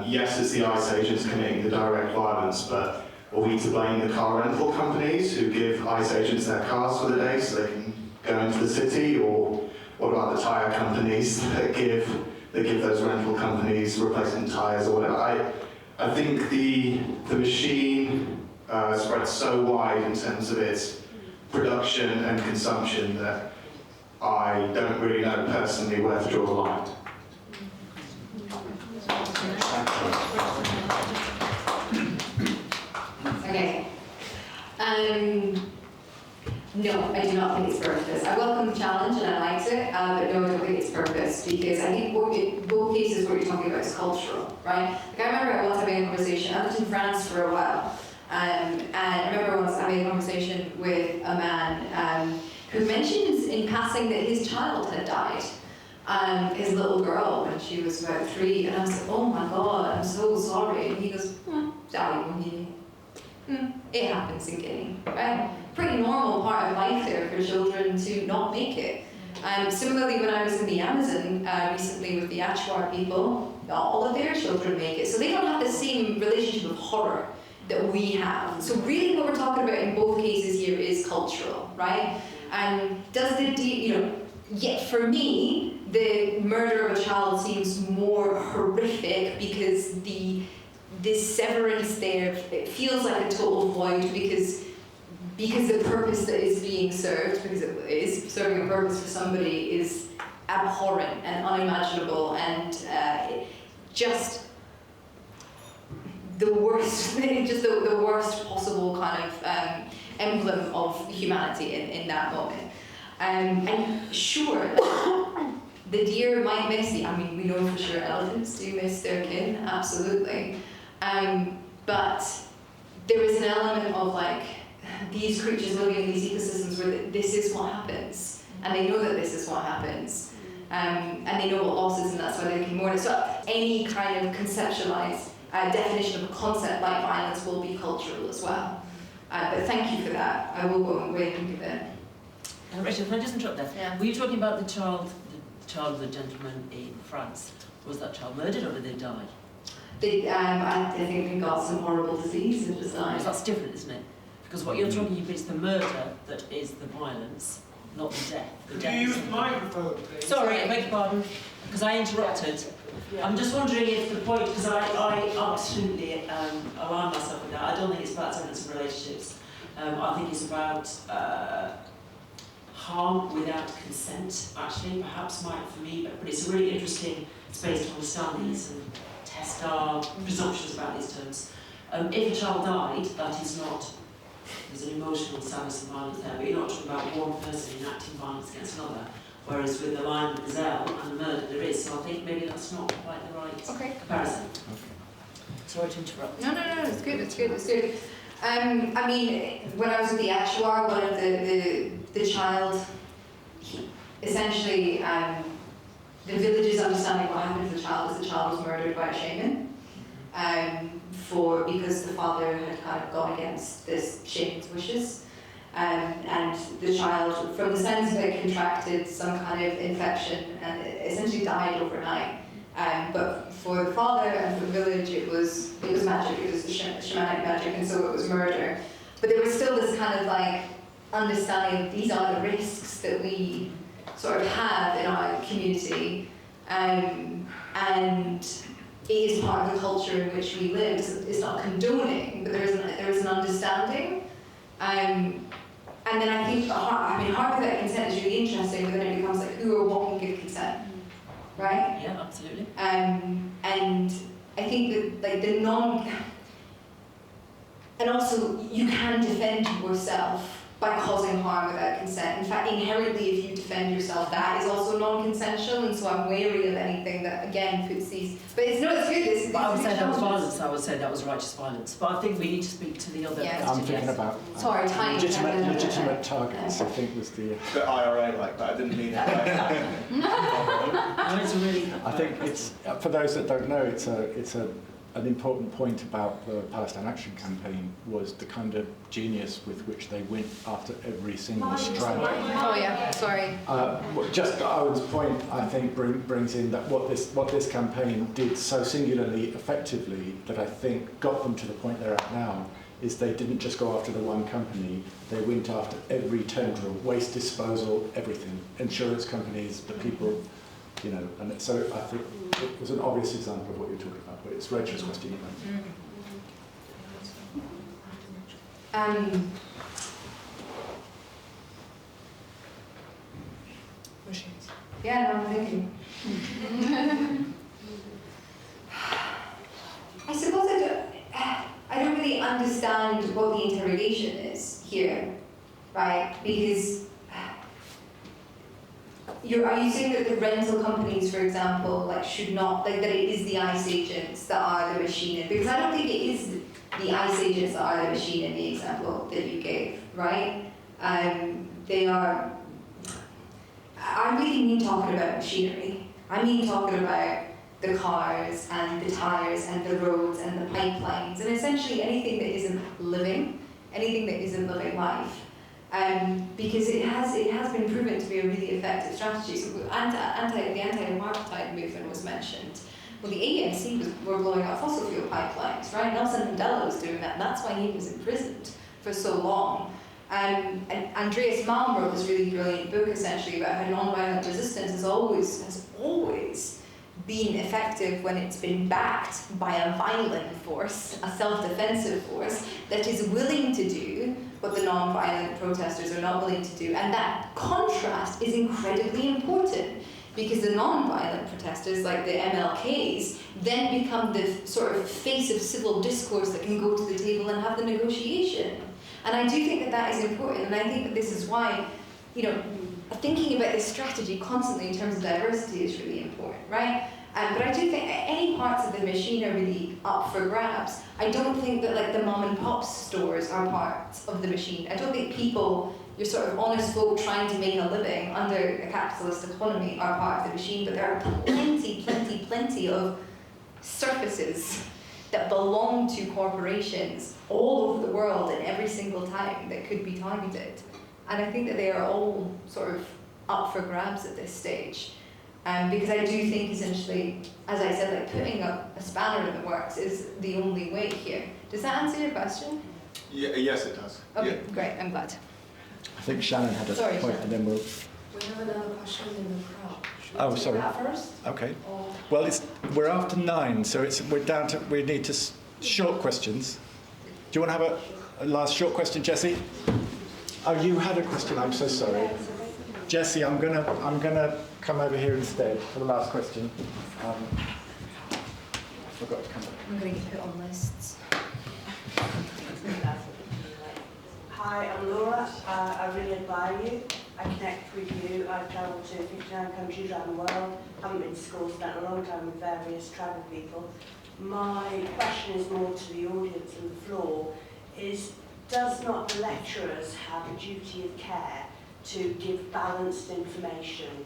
yes, it's the ICE agents committing the direct violence, but are we to blame the car rental companies who give ICE agents their cars for the day so they can go into the city? Or what about the tyre companies that give those rental companies replacement tyres or whatever? I think the machine spreads so wide in terms of its production and consumption that I don't really know personally where to draw the line. Okay. No, I do not think it's purpose. I welcome the challenge and I liked it, but no, I don't think it's purpose, because I think both cases what you're talking about is cultural, right? Like I remember I was having a conversation, I lived in France for a while, and I remember once having a conversation with a man who mentioned in passing that his child had died, his little girl, when she was about 3, and I was like, oh my God, I'm so sorry. And he goes, it happens in Guinea, right? Pretty normal part of life there for children to not make it. Similarly, when I was in the Amazon recently with the Achuar people, all of their children make it. So they don't have the same relationship of horror that we have. So really what we're talking about in both cases here is cultural, right? And does yet for me, the murder of a child seems more horrific because the severance there, it feels like a total void because the purpose that is being served, because it is serving a purpose for somebody, is abhorrent and unimaginable and just the worst, just the worst possible kind of emblem of humanity in that moment. And sure, the deer might miss I mean, we know for sure elephants do miss their kin, absolutely. But there is an element of like, these creatures living in these ecosystems where this is what happens, and they know that this is what happens, and they know what loss is, and that's why they can mourn it. So any kind of conceptualized definition of a concept like violence will be cultural as well. But thank you for that. I will go away and think of it. Rachel, can I just interrupt there? Yeah. Were you talking about the child of the gentleman in France? Was that child murdered or did they die? I think they got some horrible disease and just died. Because that's different, isn't it? Because what you're talking about is the murder that is the violence, not the death. Could you use the microphone, please? Sorry, I beg your pardon, because I interrupted. Yeah. I'm just wondering if the point, because I absolutely align myself with that. I don't think it's about severance of relationships. I think it's about harm without consent, actually, perhaps might for me, but it's a really interesting space to understand these and test our presumptions about these terms. If a child died, that is not, there's an emotional sadness and violence there, but you're not talking about one person enacting violence against another. Whereas with the lion, the gazelle, and the murder, there is. So I think maybe that's not quite the right comparison. Sorry to interrupt. No, it's good, it's good, it's good. I mean, when I was with the actuar, one of the child, essentially, the village's understanding what happened to the child is the child was murdered by a shaman. Because the father had kind of gone against this shaman's wishes. And the child, from the sense of it, contracted some kind of infection and essentially died overnight. But for the father and for the village, it was magic. It was shamanic magic, and so it was murder. But there was still this kind of like understanding of these are the risks that we sort of have in our community, and it is part of the culture in which we live. So it's not condoning, but there is an understanding. And then I think harm without consent is really interesting, but then it becomes like who or what can give consent, right? Yeah, absolutely. And I think that like the and also you can defend yourself by causing harm without consent. In fact, inherently, if you defend yourself, that is also non-consensual, and so I'm wary of anything that again puts these. But it's good. But I would say that was violence. I would say that was righteous violence. But I think we need to speak to the other. Yeah. I'm thinking about legitimate targets. I think was the. The IRA like that. I didn't mean it. No, it's really. I think it's for those that don't know. It's an important point about the Palestine Action Campaign was the kind of genius with which they went after every single strand. Oh yeah, sorry. Just Owen's point, I think, brings in that what this campaign did so singularly effectively that I think got them to the point they're at now is they didn't just go after the one company, they went after every tendril, waste disposal, everything, insurance companies, the people, you know, and so I think it was an obvious example of what you're talking about, but it's Rachel's question. Yeah, no, I'm thinking. I suppose I don't really understand what the interrogation is here, right? Because are you saying that the rental companies, for example, like should not, like that it is the ICE agents that are the machine? Because I don't think it is the ICE agents that are the machine in the example that you gave, right? They are. I really mean talking about machinery. I mean talking about the cars and the tires and the roads and the pipelines and essentially anything that isn't living, anything that isn't living life. Because it has been proven to be a really effective strategy. So the anti-apartheid movement was mentioned. Well, the ANC were blowing up fossil fuel pipelines, right? Nelson Mandela was doing that, and that's why he was imprisoned for so long. And Andreas Malm wrote this really brilliant book essentially about how nonviolent resistance has always been effective when it's been backed by a violent force, a self-defensive force that is willing to do what the non-violent protesters are not willing to do. And that contrast is incredibly important because the non-violent protesters, like the MLKs, then become the sort of face of civil discourse that can go to the table and have the negotiation. And I do think that that is important, and I think that this is why, you know, thinking about this strategy constantly in terms of diversity is really important, right? But I do think any parts of the machine are really up for grabs. I don't think that like the mom and pop stores are parts of the machine. I don't think people, your sort of honest folk trying to make a living under a capitalist economy are part of the machine, but there are plenty of surfaces that belong to corporations all over the world and every single time that could be targeted. And I think that they are all sort of up for grabs at this stage. Because I do think essentially, as I said, like putting a spanner in the works is the only way here. Does that answer your question? Yeah, yes, it does. Okay, great, I'm glad. I think Shannon had a point, and then we'll... We have another question in the crowd. Oh, sorry. That first? Okay. Well, we're after 9, so we need to short questions. you want to have a last short question, Jessie? Oh, you had a question. I'm so sorry. Jessie, I'm gonna come over here instead for the last question. I forgot to come back. I'm going to get put on lists. Hi, I'm Laura. I really admire you. I connect with you. I've travelled to 59 countries around the world. Haven't been to school, spent a long time with various travel people. My question is more to the audience and the floor, does not the lecturers have a duty of care to give balanced information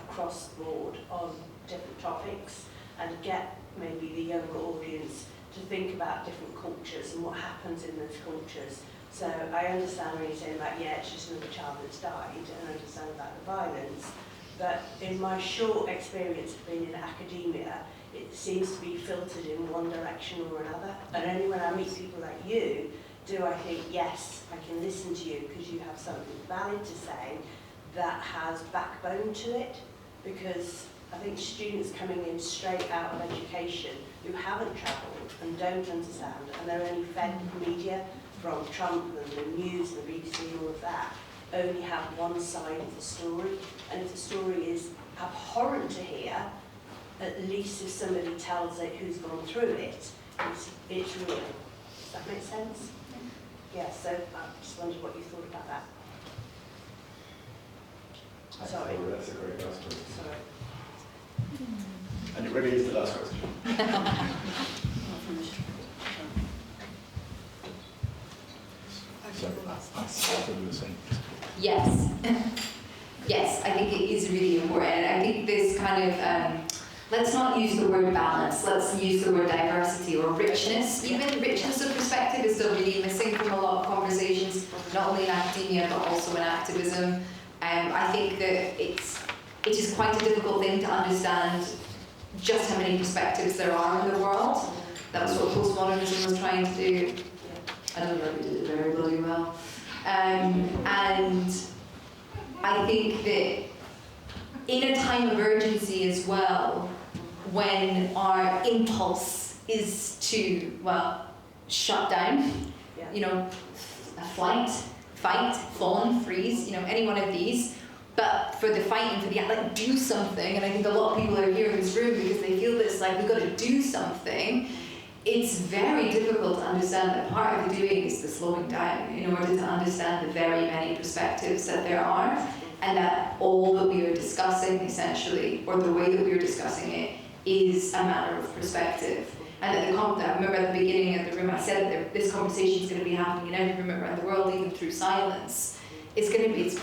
across the board on different topics and get maybe the younger audience to think about different cultures and what happens in those cultures? So I understand when you're saying about, yeah, it's just another child that's died, and I understand about the violence, but in my short experience of being in academia, it seems to be filtered in one direction or another, and only when I meet people like you do I think, yes, I can listen to you because you have something valid to say that has backbone to it, because I think students coming in straight out of education who haven't travelled and don't understand, and they're only fed media from Trump and the news and the BBC and all of that, only have one side of the story. And if the story is abhorrent to hear, at least if somebody tells it who's gone through it, it's real. Does that make sense? Yeah, so I just wondered what you thought about that. Sorry. That's a great last question. Sorry. And it really is the last question. Yes. Yes, I think it is really important. And I think this kind of, let's not use the word balance, let's use the word diversity or richness. Even richness of perspective is still really missing from a lot of conversations, not only in academia but also in activism. I think that it is quite a difficult thing to understand just how many perspectives there are in the world. That was what postmodernism was trying to do. I don't know if we did it very bloody well. And I think that in a time of urgency as well, when our impulse is to, well, shut down, you know, fight, fawn, freeze, you know, any one of these, but for the fighting, for the, like, do something, and I think a lot of people are here in this room because they feel this, like, we've got to do something. It's very difficult to understand that part of the doing is the slowing down in order to understand the very many perspectives that there are, and that all that we are discussing essentially, or the way that we are discussing it, is a matter of perspective. And that I remember at the beginning of the room I said that this conversation is going to be happening in every room around the world, even through silence. It's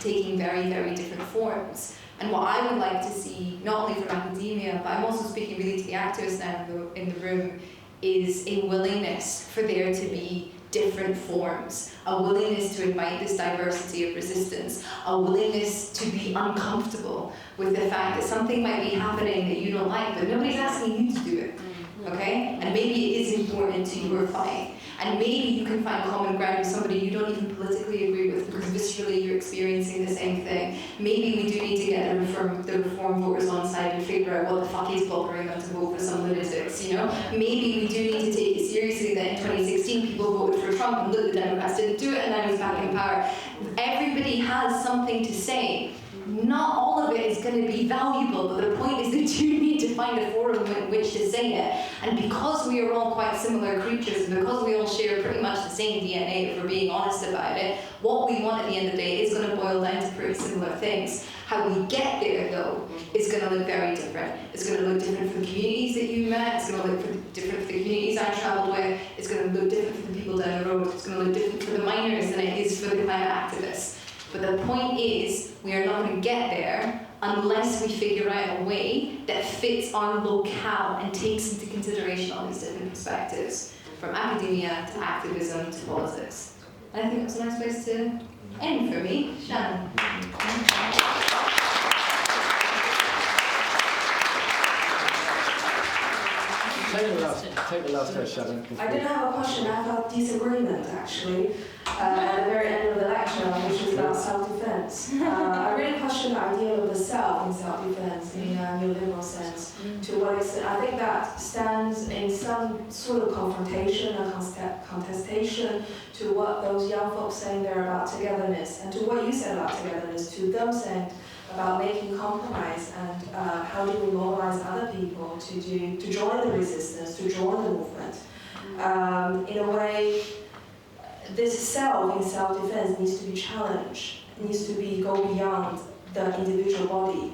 taking very, very different forms. And what I would like to see, not only from academia, but I'm also speaking really to the activists now in the room, is a willingness for there to be different forms, a willingness to invite this diversity of resistance, a willingness to be uncomfortable with the fact that something might be happening that you don't like, but nobody's asking you to do it, okay? And maybe it is important to your fight. And maybe you can find common ground with somebody you don't even politically agree with because viscerally you're experiencing the same thing. Maybe we do need to get the reform voters on side and figure out what the fuck is bothering them to vote for some lunatics, you know? Maybe we do need to take it seriously that in 2016 people voted for Trump and look, the Democrats didn't do it and now he's back in power. Everybody has something to say. Not all of it is going to be valuable, but the point is that you need to find a forum in which to say it. And because we are all quite similar creatures, and because we all share pretty much the same DNA, if we're being honest about it, what we want at the end of the day is going to boil down to pretty similar things. How we get there, though, is going to look very different. It's going to look different for the communities that you met, it's going to look different for the communities I travelled with, it's going to look different for the people down the road, it's going to look different for the miners than it is for the climate activists. But the point is, we are not going to get there unless we figure out a way that fits our locale and takes into consideration all these different perspectives, from academia to activism to politics. And I think that's a nice place to end for me. Shannon. Take the last first, Shannon. I didn't have a question, I have a disagreement actually. at the very end of the lecture, which is about self-defense. I really question the idea of the self in self-defense in a neoliberal sense. To what extent, I think that stands in some sort of confrontation and contestation to what those young folks saying there about togetherness, and to what you said about togetherness, to them saying about making compromise and how do we mobilize other people to join the resistance, to join the movement. In a way, this self in self-defense needs to be challenged, needs to go beyond the individual body,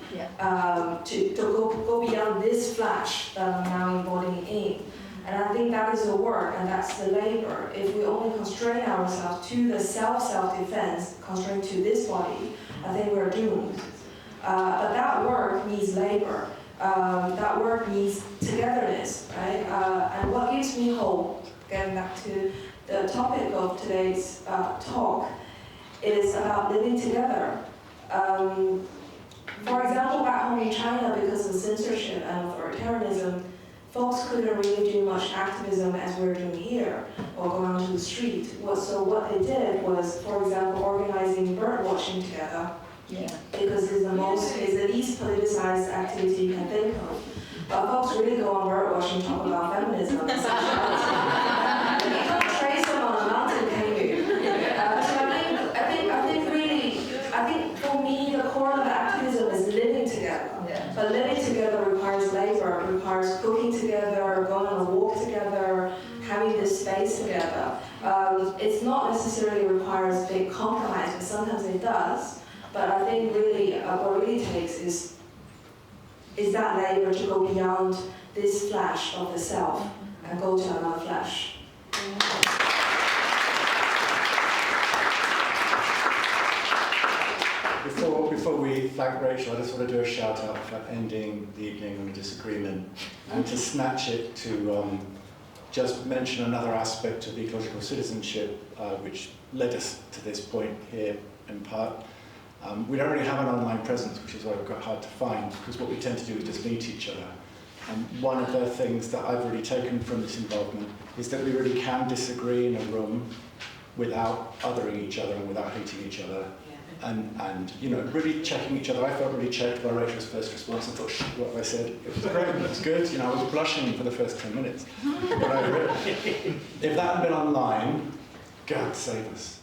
to go beyond this flash that I'm now embodying in. And I think that is the work, and that's the labor. If we only constrain ourselves to the self-defense, constrained to this body, I think we're doomed. But that work needs labor. That work needs togetherness, right? And what gives me hope, getting back to the topic of today's talk, is about living together. For example, back home in China, because of censorship and authoritarianism, folks couldn't really do much activism as we're doing here, or go out to the street. So what they did was, for example, organizing bird watching together. Because it's the least politicized activity you can think of. But folks really go on bird watching, talk about feminism and sexuality. You can't trace them on a mountain, can you? So I think for me, the core of activism is living together. But living together requires labor, it requires cooking together, going on a walk together, having this space together. It's not necessarily requires big compromise, but sometimes it does. But I think really, what really takes is that labor to go beyond this flash of the self and go to another flash. Before we thank Rachel, I just want to do a shout out for ending the evening on a disagreement, and to snatch it to just mention another aspect of ecological citizenship, which led us to this point here in part. We don't really have an online presence, which is why we've got hard to find, because what we tend to do is just meet each other. And one of the things that I've really taken from this involvement is that we really can disagree in a room without othering each other and without hating each other. And you know, really checking each other. I felt really checked by Rachel's first response. I thought, shit, what have I said? It was great, it was good. You know, I was blushing for the first 10 minutes. But if that had been online, God save us.